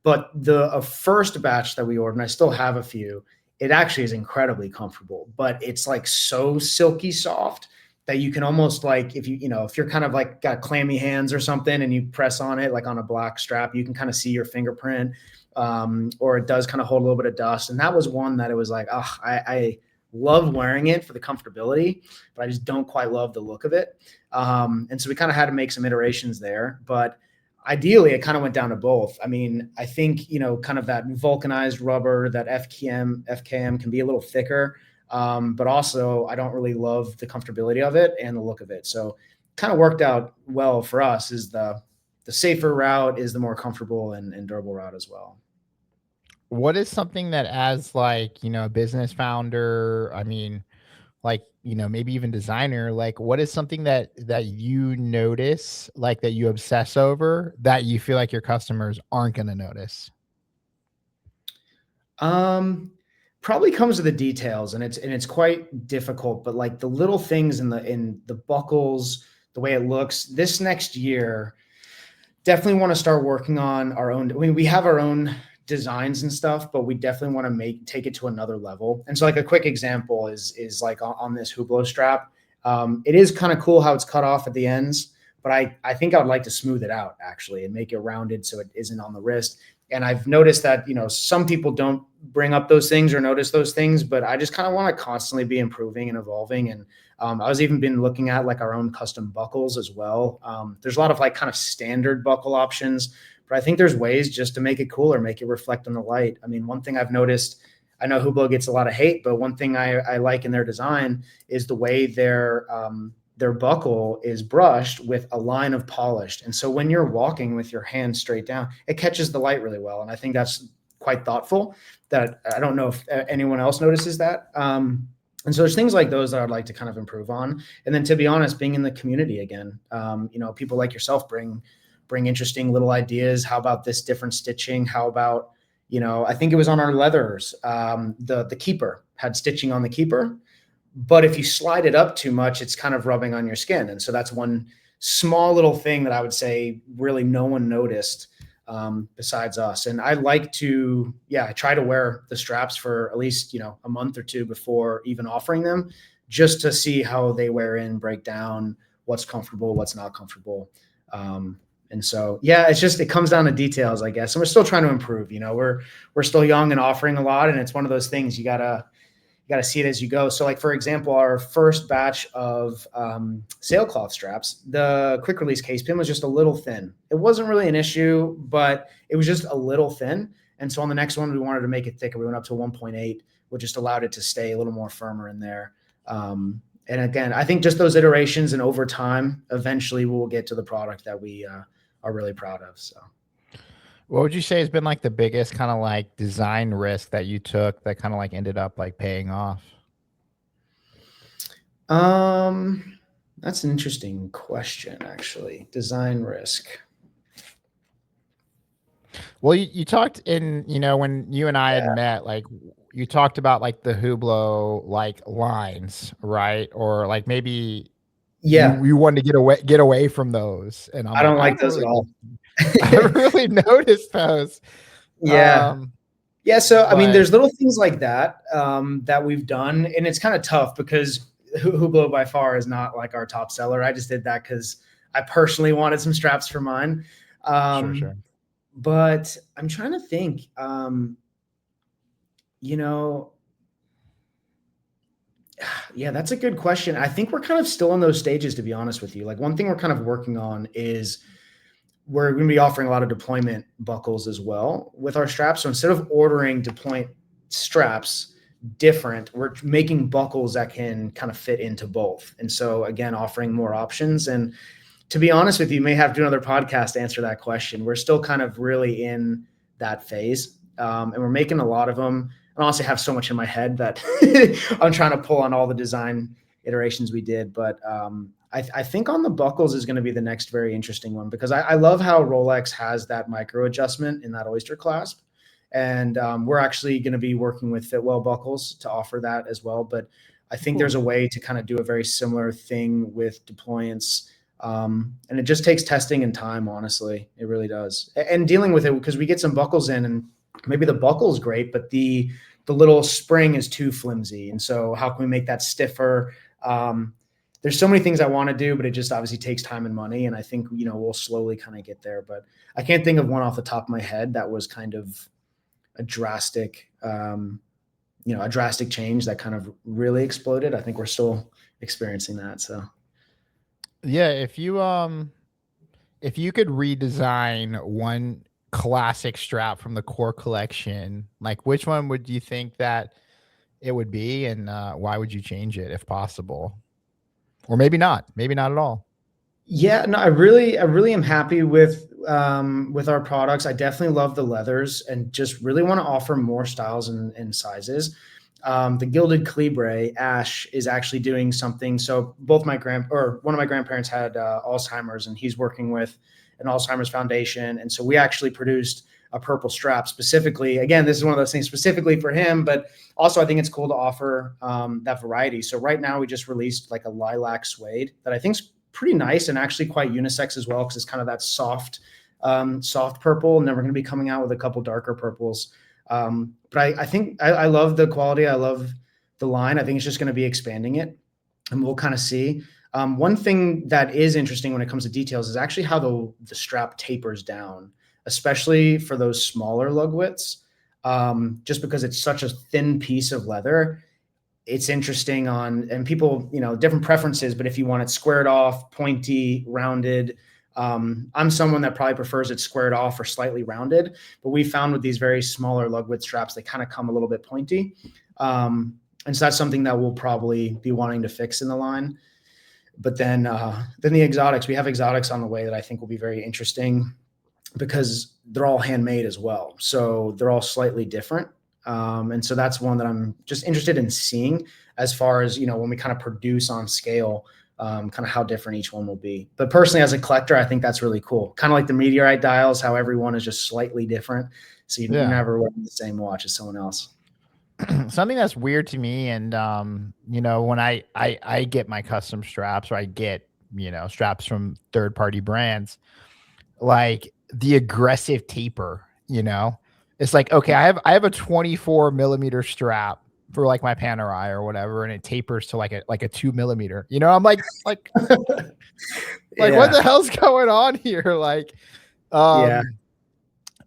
But the first batch that we ordered, and I still have a few, it actually is incredibly comfortable, but it's like so silky soft that you can almost like, if you're kind of like got clammy hands or something and you press on it like on a black strap, you can kind of see your fingerprint, or it does kind of hold a little bit of dust. And that was one that it was like, oh, I love wearing it for the comfortability, but I just don't quite love the look of it. And so we kind of had to make some iterations there, but ideally it kind of went down to both. I mean, I think, kind of that vulcanized rubber, that FKM can be a little thicker. But also I don't really love the comfortability of it and the look of it. So kind of worked out well for us is the safer route is the more comfortable and durable route as well. what is something that as like, a business founder, I mean, like, maybe even designer, like what is something that you notice, like that you obsess over that you feel like your customers aren't going to notice? Um, Probably comes to the details, and it's quite difficult, but like the little things in the buckles, the way it looks. This next year, definitely want to start working on our own. I mean, we have our own designs and stuff, but we definitely want to take it to another level. And so, like a quick example is like on this Hublot strap. It is kind of cool how it's cut off at the ends, but I think I would like to smooth it out actually and make it rounded so it isn't on the wrist. And I've noticed that, some people don't bring up those things or notice those things, but I just kind of want to constantly be improving and evolving. And I was even been looking at like our own custom buckles as well. There's a lot of like kind of standard buckle options, but I think there's ways just to make it cooler, make it reflect on the light. I mean, one thing I've noticed, I know Hublot gets a lot of hate, but one thing I like in their design is the way their buckle is brushed with a line of polished. And so when you're walking with your hand straight down, it catches the light really well. And I think that's quite thoughtful. That I don't know if anyone else notices that. And so there's things like those that I'd like to kind of improve on. And then, to be honest, being in the community again, people like yourself bring interesting little ideas. How about this different stitching? How about, I think it was on our leathers. The keeper had stitching on the keeper, but if you slide it up too much, it's kind of rubbing on your skin. And so that's one small little thing that I would say really no one noticed besides us. And I like to, I try to wear the straps for at least, a month or two before even offering them, just to see how they wear in, break down, what's comfortable, what's not comfortable. And so, it comes down to details, I guess. And we're still trying to improve, we're still young and offering a lot. And it's one of those things you gotta see it as you go. So like, for example, our first batch of sailcloth straps, the quick release case pin was just a little thin. It wasn't really an issue, but it was just a little thin. And so on the next one, we wanted to make it thicker. We went up to 1.8, which just allowed it to stay a little more firmer in there. And again, I think just those iterations and over time, eventually we'll get to the product that we are really proud of. So. What would you say has been like the biggest kind of like design risk that you took that kind of like ended up like paying off? That's an interesting question, actually. Design risk. Well, you talked in, when you and I had met, like you talked about like the Hublot like lines, right? Or like maybe you wanted to get away from those. And I don't like those at all. I really noticed those. So I mean, there's little things like that that we've done, and it's kind of tough because Hublot by far is not like our top seller. I just did that because I personally wanted some straps for mine. Sure. But I'm trying to think. That's a good question. I think we're kind of still in those stages, to be honest with you. Like, one thing we're kind of working on is we're going to be offering a lot of deployment buckles as well with our straps. So instead of ordering deployment straps different, we're making buckles that can kind of fit into both. And so again, offering more options. And to be honest with you, may have to do another podcast to answer that question. We're still kind of really in that phase. And we're making a lot of them. I honestly have so much in my head that I'm trying to pull on all the design iterations we did. But I think on the buckles is going to be the next very interesting one, because I love how Rolex has that micro adjustment in that oyster clasp. And we're actually going to be working with Fitwell buckles to offer that as well. But I think there's a way to kind of do a very similar thing with deployants. And it just takes testing and time, honestly. It really does. And dealing with it, because we get some buckles in and maybe the buckle is great, but the little spring is too flimsy. And so how can we make that stiffer? There's so many things I want to do, but it just obviously takes time and money. And I think, we'll slowly kind of get there, but I can't think of one off the top of my head that was kind of a drastic change that kind of really exploded. I think we're still experiencing that. So. Yeah. If you could redesign one classic strap from the core collection, like which one would you think that it would be, and why would you change it if possible? Or maybe not at all. Yeah, no, I really am happy with our products. I definitely love the leathers and just really want to offer more styles and sizes. The gilded Calibre Ash is actually doing something. So one of my grandparents had Alzheimer's, and he's working with an Alzheimer's foundation. And so we actually produced a purple strap specifically. Again, this is one of those things specifically for him, but also I think it's cool to offer that variety. So right now we just released like a lilac suede that I think's pretty nice and actually quite unisex as well, because it's kind of that soft purple. And then we're going to be coming out with a couple darker purples. But I think I love the quality. I love the line. I think it's just going to be expanding it, and we'll kind of see. One thing that is interesting when it comes to details is actually how the strap tapers down, especially for those smaller lug widths, just because it's such a thin piece of leather. It's interesting and people, different preferences, but if you want it squared off, pointy, rounded, I'm someone that probably prefers it squared off or slightly rounded, but we found with these very smaller lug width straps, they kind of come a little bit pointy. And so that's something that we'll probably be wanting to fix in the line. But then the exotics, we have exotics on the way that I think will be very interesting because they're all handmade as well. So they're all slightly different. And so that's one that I'm just interested in seeing as far as, when we kind of produce on scale, kind of how different each one will be. But personally, as a collector, I think that's really cool. Kind of like the meteorite dials, how everyone is just slightly different. So you're never wearing the same watch as someone else. Something that's weird to me, and when I get my custom straps, or I get straps from third-party brands, like the aggressive taper, it's like, okay, I have a 24 millimeter strap for like my Panerai or whatever, and it tapers to like a 2 millimeter. I'm like what the hell's going on here? Like,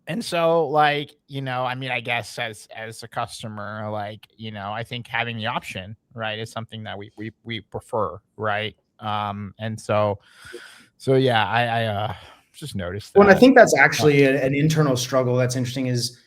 and so, like, I guess as a customer, like, I think having the option, right, is something that we prefer, right? And so yeah, I just noticed that. Well, and I think that's actually an internal struggle that's interesting is,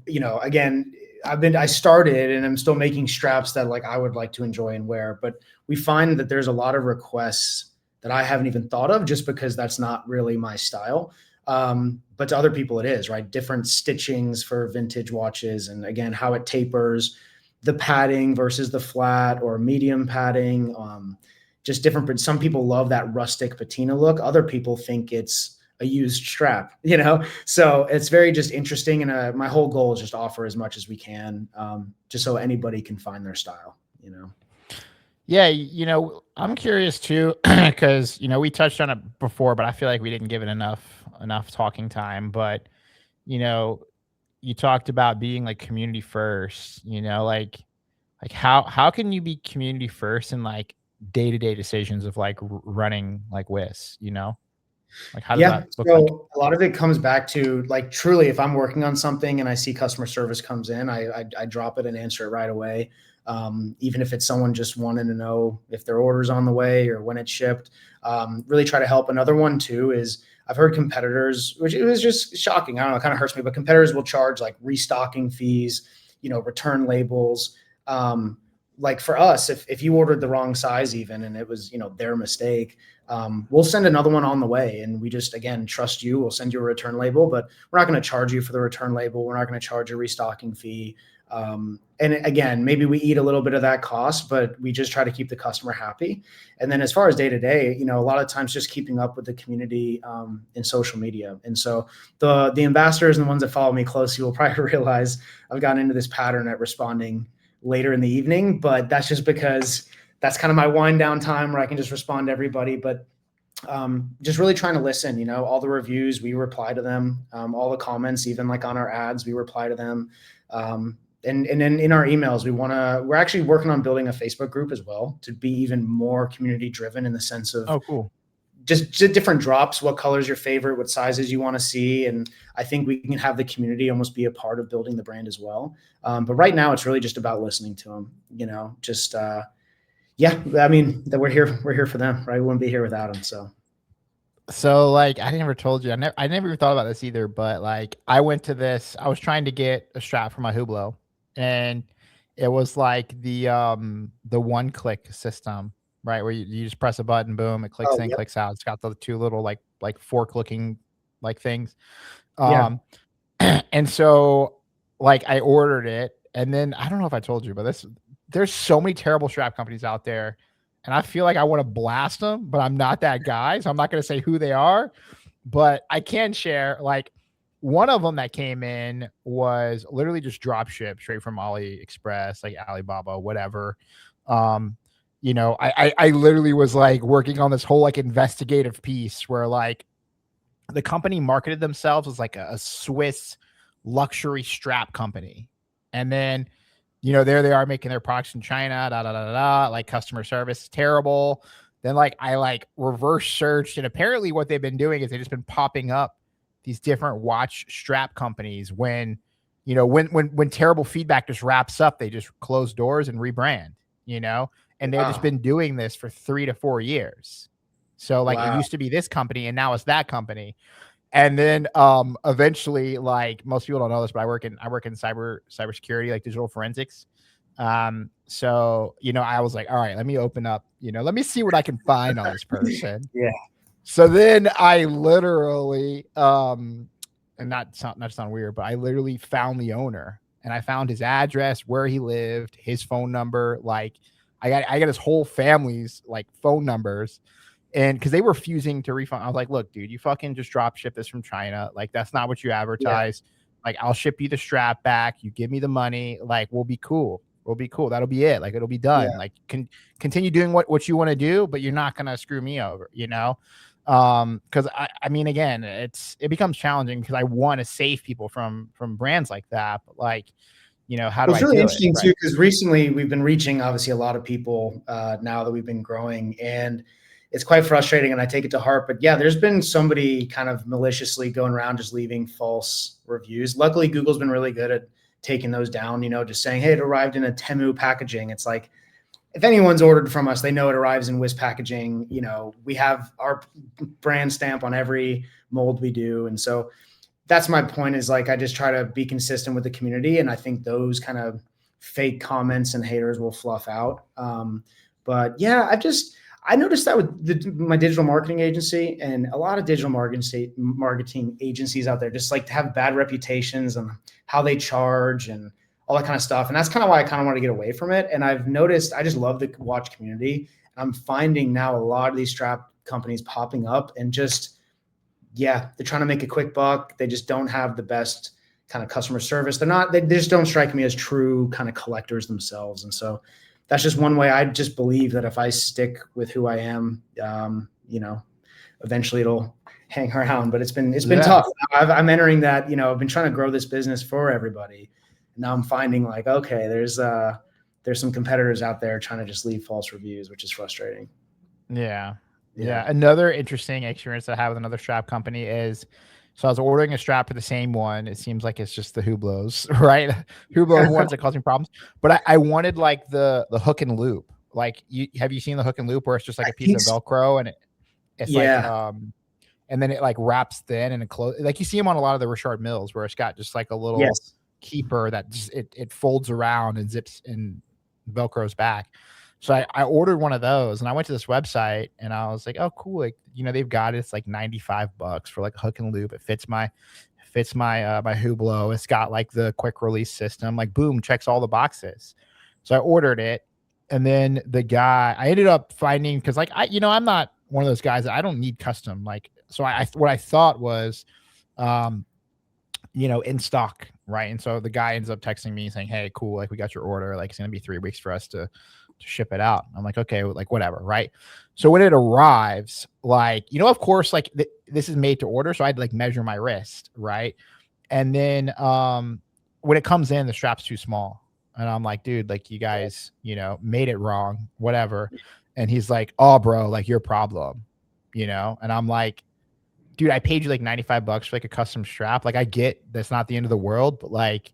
again, I started and I'm still making straps that like I would like to enjoy and wear, but we find that there's a lot of requests that I haven't even thought of just because that's not really my style. But to other people it is, right? Different stitchings for vintage watches. And again, how it tapers, the padding versus the flat or medium padding, just different. But some people love that rustic patina look. Other people think it's a used strap, so it's very just interesting. And my whole goal is just offer as much as we can, just so anybody can find their style, Yeah, I'm curious too, because we touched on it before, but I feel like we didn't give it enough talking time. But you talked about being like community first. Like how can you be community first in like day-to-day decisions of like running like WIS? Like how does that look like? A lot of it comes back to like truly, if I'm working on something and I see customer service comes in, I drop it and answer it right away. Even if it's someone just wanting to know if their order's on the way or when it's shipped, really try to help. Another one too is I've heard competitors, which it was just shocking. I don't know, it kind of hurts me, but competitors will charge like restocking fees, return labels. Like for us, if you ordered the wrong size even, and it was, their mistake, we'll send another one on the way. And we just, again, trust you. We'll send you a return label, but we're not going to charge you for the return label. We're not going to charge a restocking fee. And again, maybe we eat a little bit of that cost, but we just try to keep the customer happy. And then as far as day to day, a lot of times just keeping up with the community in social media. And so the ambassadors and the ones that follow me closely will probably realize I've gotten into this pattern at responding later in the evening, but that's just because that's kind of my wind down time where I can just respond to everybody. But just really trying to listen, all the reviews, we reply to them, all the comments, even like on our ads, we reply to them. And then in our emails, we're actually working on building a Facebook group as well to be even more community driven in the sense of, oh, cool. Just different drops, what color's your favorite, what sizes you want to see. And I think we can have the community almost be a part of building the brand as well. But right now it's really just about listening to them, I mean, that we're here for them, right? We wouldn't be here without them. So like, I never told you, I never even thought about this either, but like I was trying to get a strap for my Hublot, and it was like the one click system, right? Where you just press a button, boom, it clicks in, clicks out. It's got the two little like fork looking like things. And so like I ordered it, and then I don't know if I told you, but there's so many terrible strap companies out there, and I feel like I want to blast them, but I'm not that guy, so I'm not going to say who they are, but I can share like one of them that came in was literally just drop shipped straight from AliExpress, like Alibaba, whatever. I literally was like working on this whole like investigative piece where like the company marketed themselves as like a Swiss luxury strap company. And then, there they are making their products in China, like customer service is terrible. Then like I like reverse searched, and apparently what they've been doing is they've just been popping up these different watch strap companies when, you know, when terrible feedback just wraps up, they just close doors and rebrand, you know, and they've just Wow. been doing this for 3 to 4 years. So like it Wow. used to be this company and now it's that company. And then eventually, like most people don't know this, but I work in cybersecurity, like digital forensics. So you know, I was like, all right, let me open up, you know, let me see what I can find on this person. Yeah. So then I literally and not sound weird, but I literally found the owner and I found his address, where he lived, his phone number. Like I got his whole family's like phone numbers. And because they were refusing to refund, I was like, look, dude, you fucking just drop ship this from China. Like, that's not what you Yeah. advertise. Like, I'll ship you the strap back. You give me the money. Like, we'll be cool. We'll be cool. That'll be it. Like, it'll be done. Yeah. Like, continue doing what you want to do, but you're not gonna screw me over, you know? Because I mean, again, it becomes challenging because I want to save people from brands like that. But like, you know, how do Well, it's I really do it? interesting Right. too, because recently we've been reaching obviously a lot of people now that we've been growing, and it's quite frustrating, and I take it to heart. But yeah, there's been somebody kind of maliciously going around just leaving false reviews. Luckily, Google's been really good at taking those down. You know, just saying, "Hey, it arrived in a Temu packaging." It's like, if anyone's ordered from us, they know it arrives in Wiz packaging. You know, we have our brand stamp on every mold we do, and so that's my point. Is like I just try to be consistent with the community, and I think those kind of fake comments and haters will fluff out. But yeah, I noticed that with my digital marketing agency, and a lot of digital marketing agencies out there just like to have bad reputations and how they charge and all that kind of stuff. And that's kind of why I kind of want to get away from it. And I've noticed I just love the watch community. I'm finding now a lot of these strap companies popping up and just, yeah, they're trying to make a quick buck. They just don't have the best kind of customer service. They just don't strike me as true kind of collectors themselves. And so that's just one way. I just believe that if I stick with who I am, you know, eventually it'll hang around. But it's been tough. I'm entering that. You know, I've been trying to grow this business for everybody. And now I'm finding like, okay, there's some competitors out there trying to just leave false reviews, which is frustrating. Yeah. Another interesting experience I have with another strap company is, so I was ordering a strap for the same one. It seems like it's just the Hublots, right? Hublot ones that causing problems. But I wanted like the hook and loop. Like, have you seen the hook and loop where it's just like a piece of Velcro and it's like and then it like wraps thin and it closes. Like you see them on a lot of the Richard Milles where it's got just like a little keeper that just it folds around and zips and Velcros back. So I ordered one of those and I went to this website and I was like, oh, cool. Like, you know, they've got it. It's like $95 for like a hook and loop. It fits my my Hublot. It's got like the quick release system, like boom, checks all the boxes. So I ordered it. And then the guy, I ended up finding, cause like I'm not one of those guys that I don't need custom. Like, so what I thought was, in stock. Right. And so the guy ends up texting me saying, hey, cool. Like we got your order. Like it's going to be 3 weeks for us to ship it out. I'm like, okay, like whatever. Right. So when it arrives, like, of course, like this is made to order. So I'd like measure my wrist. Right. And then, when it comes in, the strap's too small. And I'm like, dude, like you guys, made it wrong, whatever. And he's like, oh bro, like your problem, and I'm like, dude, I paid you like $95 for like a custom strap. Like I get that's not the end of the world, but like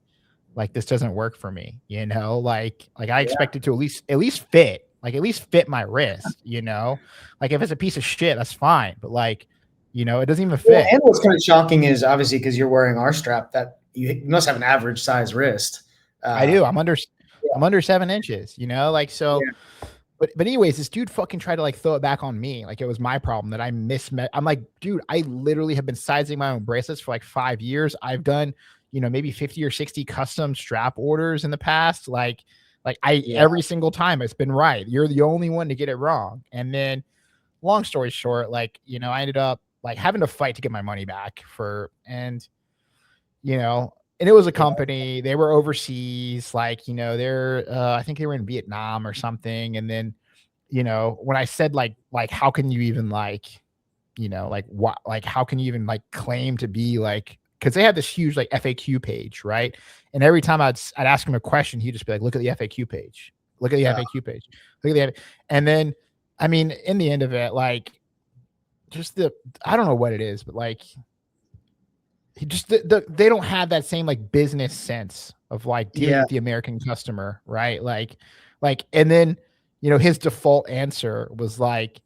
this doesn't work for me, like I expect it to at least fit, like at least fit my wrist, like if it's a piece of shit, that's fine. But like, it doesn't even fit. Well, and what's kind of shocking is obviously because you're wearing our strap that you must have an average size wrist. I do. I'm under 7 inches, like, so, but anyways, this dude fucking tried to like throw it back on me. Like it was my problem that I mismet. I'm like, dude, I literally have been sizing my own bracelets for like 5 years. I've done, maybe 50 or 60 custom strap orders in the past. Every single time it's been right. You're the only one to get it wrong. And then long story short, like, I ended up like having to fight to get my money back and it was a company, they were overseas, like, they're, I think they were in Vietnam or something. And then, when I said like, how can you even like, what, like, how can you even like claim to be like, cause they had this huge like FAQ page. Right. And every time I'd ask him a question, he'd just be like, look at the FAQ page, look at the FAQ page, look at the, and then, I mean, in the end of it, like just I don't know what it is, but like, he just they don't have that same like business sense of like dealing Yeah. with the American customer, right? Like, and then his default answer was like,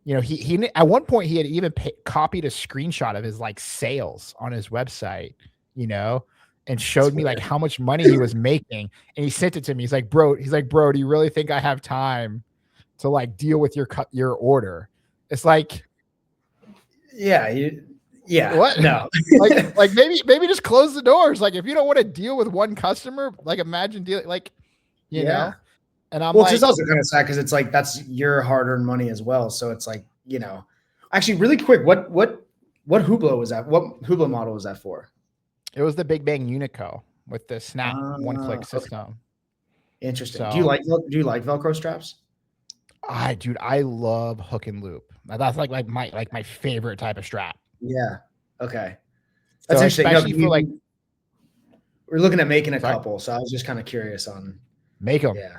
he at one point he had even copied a screenshot of his like sales on his website, and showed me like how much money he was making, and he sent it to me. He's like, bro, do you really think I have time to like deal with your order? It's like, Yeah. what? No. like maybe just close the doors. Like if you don't want to deal with one customer, like imagine dealing like, Yeah. and I'm Well, it's like, just also kind of sad because it's like that's your hard-earned money as well. So it's like, actually really quick, what Hublot was that? What Hublot model was that for? it was the Big Bang Unico with the snap one-click Okay. system. Interesting. So Do you like Velcro straps? dude, I love hook and loop. That's like my favorite type of strap. Yeah. Okay. That's So interesting. especially for like, we're looking at making a sorry, couple, so I was just kind of curious on. make them. Yeah.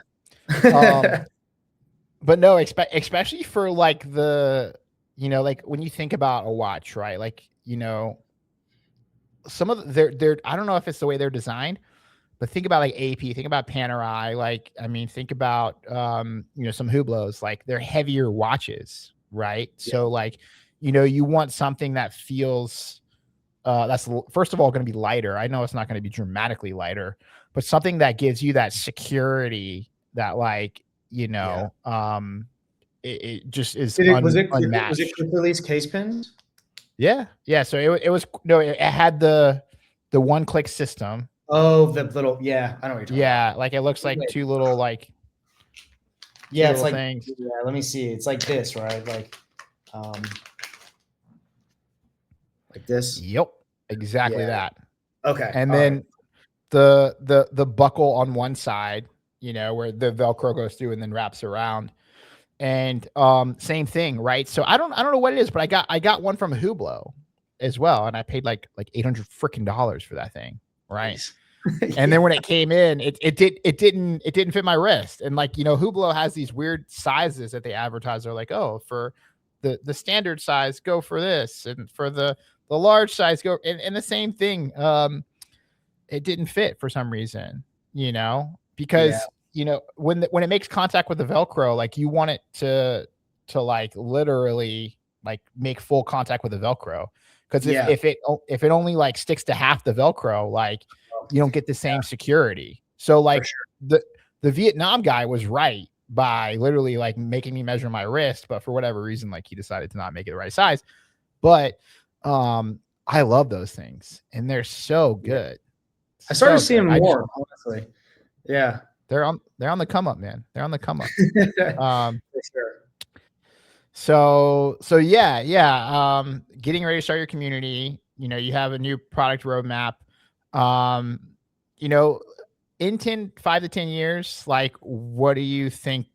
But no, especially for like the, like when you think about a watch, right? Like, some of they're I don't know if it's the way they're designed, but think about like AP, think about Panerai, like I mean, think about some Hublots, like they're heavier watches, right? Yeah. So like, you want something that feels that's first of all going to be lighter. I know it's not going to be dramatically lighter, but something that gives you that security that like, it just is unmatched. Was it quick release case pins? Yeah. So it was no, it had the one-click system. Oh, the little, yeah, I know what you're talking about. Like it looks like two little like Yeah, it's like things. Yeah, let me see. It's like this, right? Like this. Yep. Exactly that. Okay. And then the buckle on one side, where the Velcro goes through and then wraps around. And same thing, right? So I don't know what it is, but I got one from Hublot as well, and I paid like $800 freaking for that thing, right? Nice. And then when it came in, it didn't fit my wrist. And like, Hublot has these weird sizes that they advertise. They're like, oh, for the standard size, go for this, and for the large size, go and the same thing. It didn't fit for some reason, because when it makes contact with the Velcro, like you want it to like literally like make full contact with the Velcro. Because if it only like sticks to half the Velcro, like you don't get the same security. So like the Vietnam guy was right by literally like making me measure my wrist, but for whatever reason, like he decided to not make it the right size. But I love those things and they're so good. I started seeing more, honestly. Yeah. They're on the come up, man. They're on the come up. For sure. So yeah. Getting ready to start your community. You have a new product roadmap. In 5 to 10 years, like, what do you think?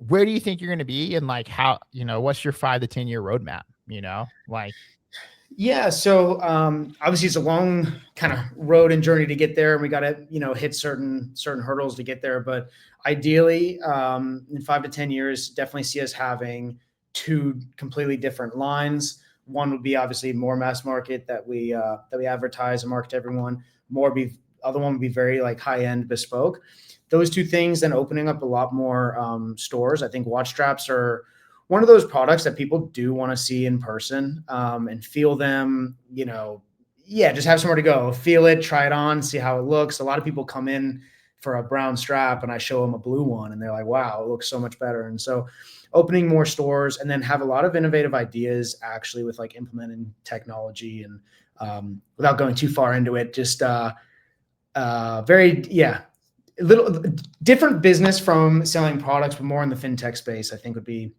Where do you think you're going to be? And like, how, what's your 5 to 10 year roadmap? Like. Yeah. So obviously it's a long kind of road and journey to get there. And we got to, hit certain hurdles to get there. But ideally, in 5 to 10 years, definitely see us having 2 completely different lines. One would be obviously more mass market that we advertise and market to everyone. Other one would be very like high end bespoke. Those 2 things, then opening up a lot more stores. I think watch straps are one of those products that people do want to see in person and feel them, just have somewhere to go, feel it, try it on, see how it looks. A lot of people come in for a brown strap and I show them a blue one and they're like, wow, it looks so much better. And so opening more stores and then have a lot of innovative ideas actually with like implementing technology and without going too far into it, just a little different business from selling products, but more in the fintech space, I think would be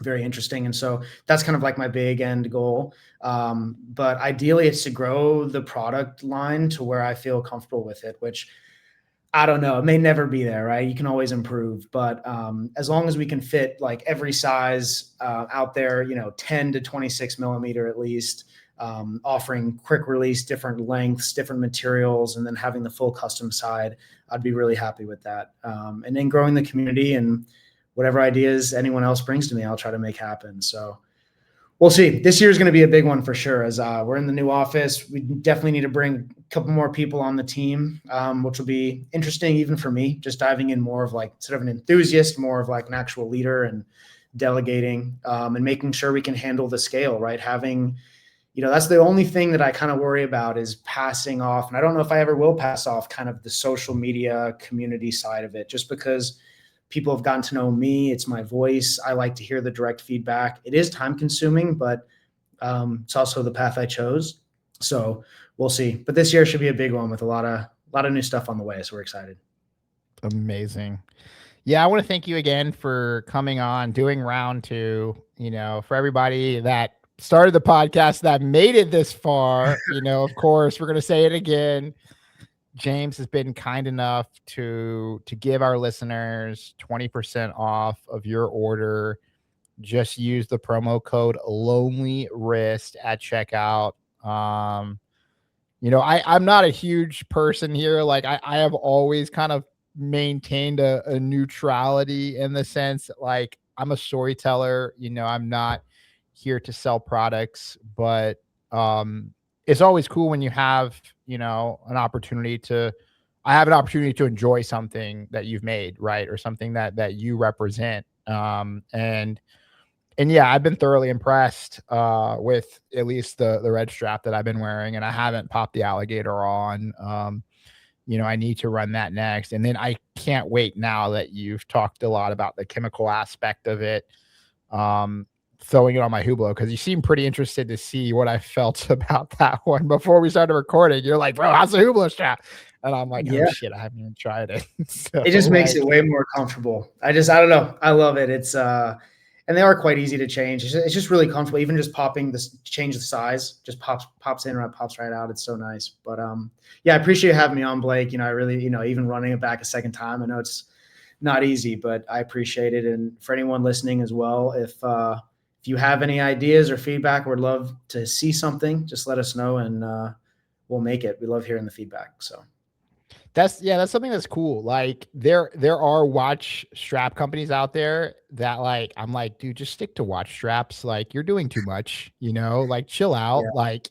very interesting. And so that's kind of like my big end goal. But ideally it's to grow the product line to where I feel comfortable with it, which I don't know, it may never be there, right? You can always improve, but as long as we can fit like every size out there, 10 to 26 millimeter at least, offering quick release, different lengths, different materials, and then having the full custom side, I'd be really happy with that. And then growing the community and whatever ideas anyone else brings to me, I'll try to make happen. So We'll see. This year is going to be a big one for sure. As we're in the new office, we definitely need to bring a couple more people on the team, which will be interesting even for me. Just diving in more of like sort of an enthusiast, more of like an actual leader, and delegating and making sure we can handle the scale. Right, having that's the only thing that I kind of worry about is passing off, and I don't know if I ever will pass off kind of the social media community side of it, just because people have gotten to know me. It's my voice. I like to hear the direct feedback. It is time consuming, but it's also the path I chose. So we'll see. But this year should be a big one with a lot of new stuff on the way. So we're excited. Amazing. Yeah, I want to thank you again for coming on, doing round 2. For everybody that started the podcast that made it this far, of course, we're going to say it again. James has been kind enough to give our listeners 20% off of your order. Just use the promo code Lonely Wrist at checkout. I'm not a huge person here. Like I have always kind of maintained a neutrality in the sense like I'm a storyteller. I'm not here to sell products, but it's always cool when you have an opportunity to enjoy something that you've made, right, or something that you represent. And yeah, I've been thoroughly impressed with at least the red strap that I've been wearing, and I haven't popped the alligator on. I need to run that next. And then I can't wait now that you've talked a lot about the chemical aspect of it, throwing it on my Hublot, because you seem pretty interested to see what I felt about that one before we started recording. You're like, bro, how's the Hublot strap? And I'm like, oh shit, I haven't even tried it. So, it just makes it way more comfortable. I don't know. I love it. It's and they are quite easy to change. It's just really comfortable. Even just popping this, change the size, just pops in, or pops right out. It's so nice. But yeah, I appreciate you having me on, Blake. I really, even running it back a second time, I know it's not easy, but I appreciate it. And for anyone listening as well, if you have any ideas or feedback, we'd love to see something. Just let us know, and we'll make it. We love hearing the feedback. So. That's something that's cool. Like there are watch strap companies out there that like, I'm like, dude, just stick to watch straps. Like you're doing too much, like chill out. Yeah. Like,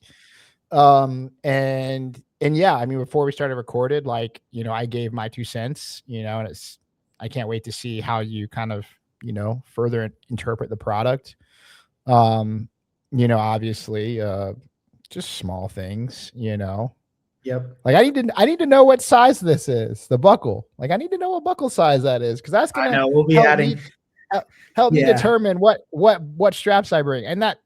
and yeah, I mean, before we started recorded, like, I gave my 2 cents, and I can't wait to see how you kind of, further interpret the product. Obviously, just small things, Yep. Like I need to know what size this is, the buckle. Like I need to know what buckle size that is, because that's gonna we'll be adding. Help me determine what straps I bring. And that,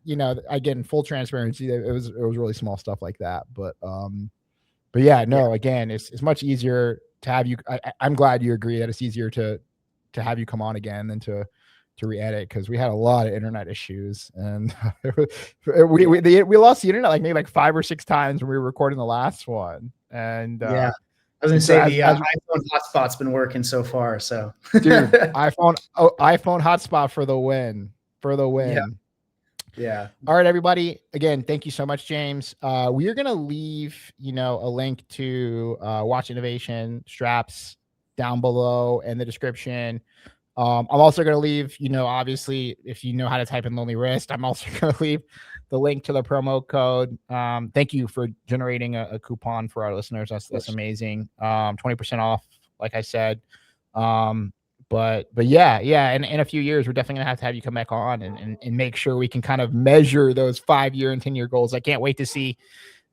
again, full transparency, it was really small stuff like that. But yeah, no, again, it's much easier to have you. I'm glad you agree that it's easier to have you come on again than to re-edit, because we had a lot of internet issues, and we lost the internet like maybe like 5 or 6 times when we were recording the last one. And I was gonna say the iPhone hotspot's been working so far. So dude, iPhone hotspot for the win. Yeah. All right, everybody. Again, thank you so much, James. We are gonna leave a link to Watch Innovation straps down below in the description. I'm also going to leave, obviously, if you know how to type in Lonely Wrist, I'm also going to leave the link to the promo code. Thank you for generating a coupon for our listeners. That's amazing. 20% off, like I said. But yeah. And in a few years, we're definitely going to have you come back on and make sure we can kind of measure those 5-year and 10-year goals. I can't wait to see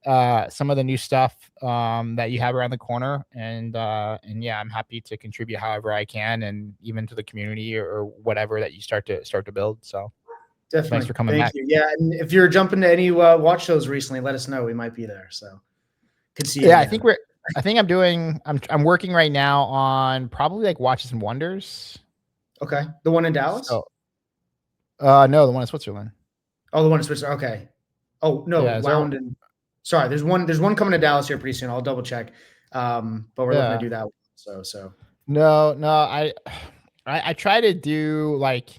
some of the new stuff that you have around the corner, and yeah, I'm happy to contribute however I can, and even to the community or whatever that you start to build. So definitely, thanks for coming back. You. Yeah, and if you're jumping to any watch shows recently, let us know. We might be there. So could see you. Yeah, again. I'm working right now on probably like Watches and Wonders. Okay, the one in Dallas. No, the one in Switzerland. Oh, the one in Switzerland. Okay. Oh no, Wound and. Sorry, there's one coming to Dallas here pretty soon. I'll double check. But we're looking to do that. So. No, I try to do like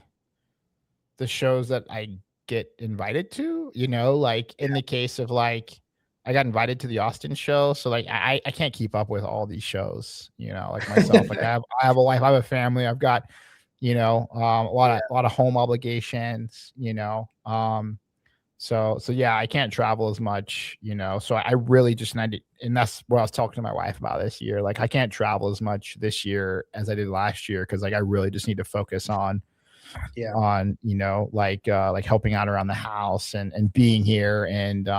the shows that I get invited to, like in the case of like, I got invited to the Austin show. So like, I can't keep up with all these shows, like myself, like I have a life, I have a family, I've got, a lot of home obligations, So yeah, I can't travel as much, you know. So I really just need to, and that's what I was talking to my wife about this year. Like I can't travel as much this year as I did last year because like I really just need to focus Yeah, on like helping out around the house and being here and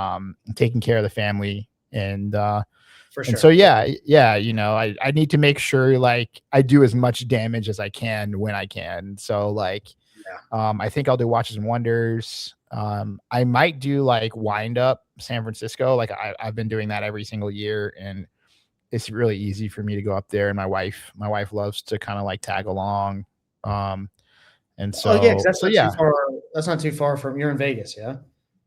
taking care of the family for and so sure. yeah, you know, I need to make sure like I do as much damage as I can when I can. So like Yeah, I think I'll do Watches and Wonders. I might do like Wind Up San Francisco. Like I've been doing that every single year, and it's really easy for me to go up there. And my wife loves to kind of like tag along. Um, and oh yeah, because so yeah, that's not too far from, you're in Vegas, yeah.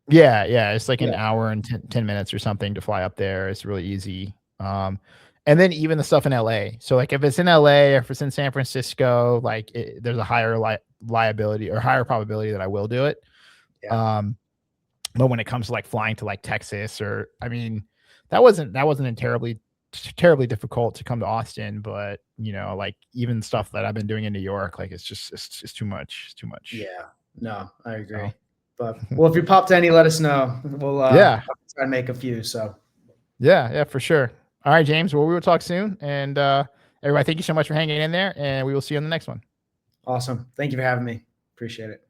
yeah, it's like an Yeah, hour and 10 minutes or something to fly up there. It's really easy. And then even the stuff in LA. So like if it's in LA or if it's in San Francisco, like there's a higher liability or higher probability that I will do it. yeah. Um, but when it comes to like flying to like Texas or I mean, that wasn't terribly difficult to come to Austin, but you know, like even stuff that I've been doing in New York, like it's too much. It's too much. Yeah, no, I So agree. But well, if you pop to any, let us know. We'll yeah, I'll try and make a few. So yeah, for sure. All right, James. Well, we will talk soon. And everybody, thank you so much for hanging in there, and we will see you on the next one. awesome. Thank you for having me. Appreciate it.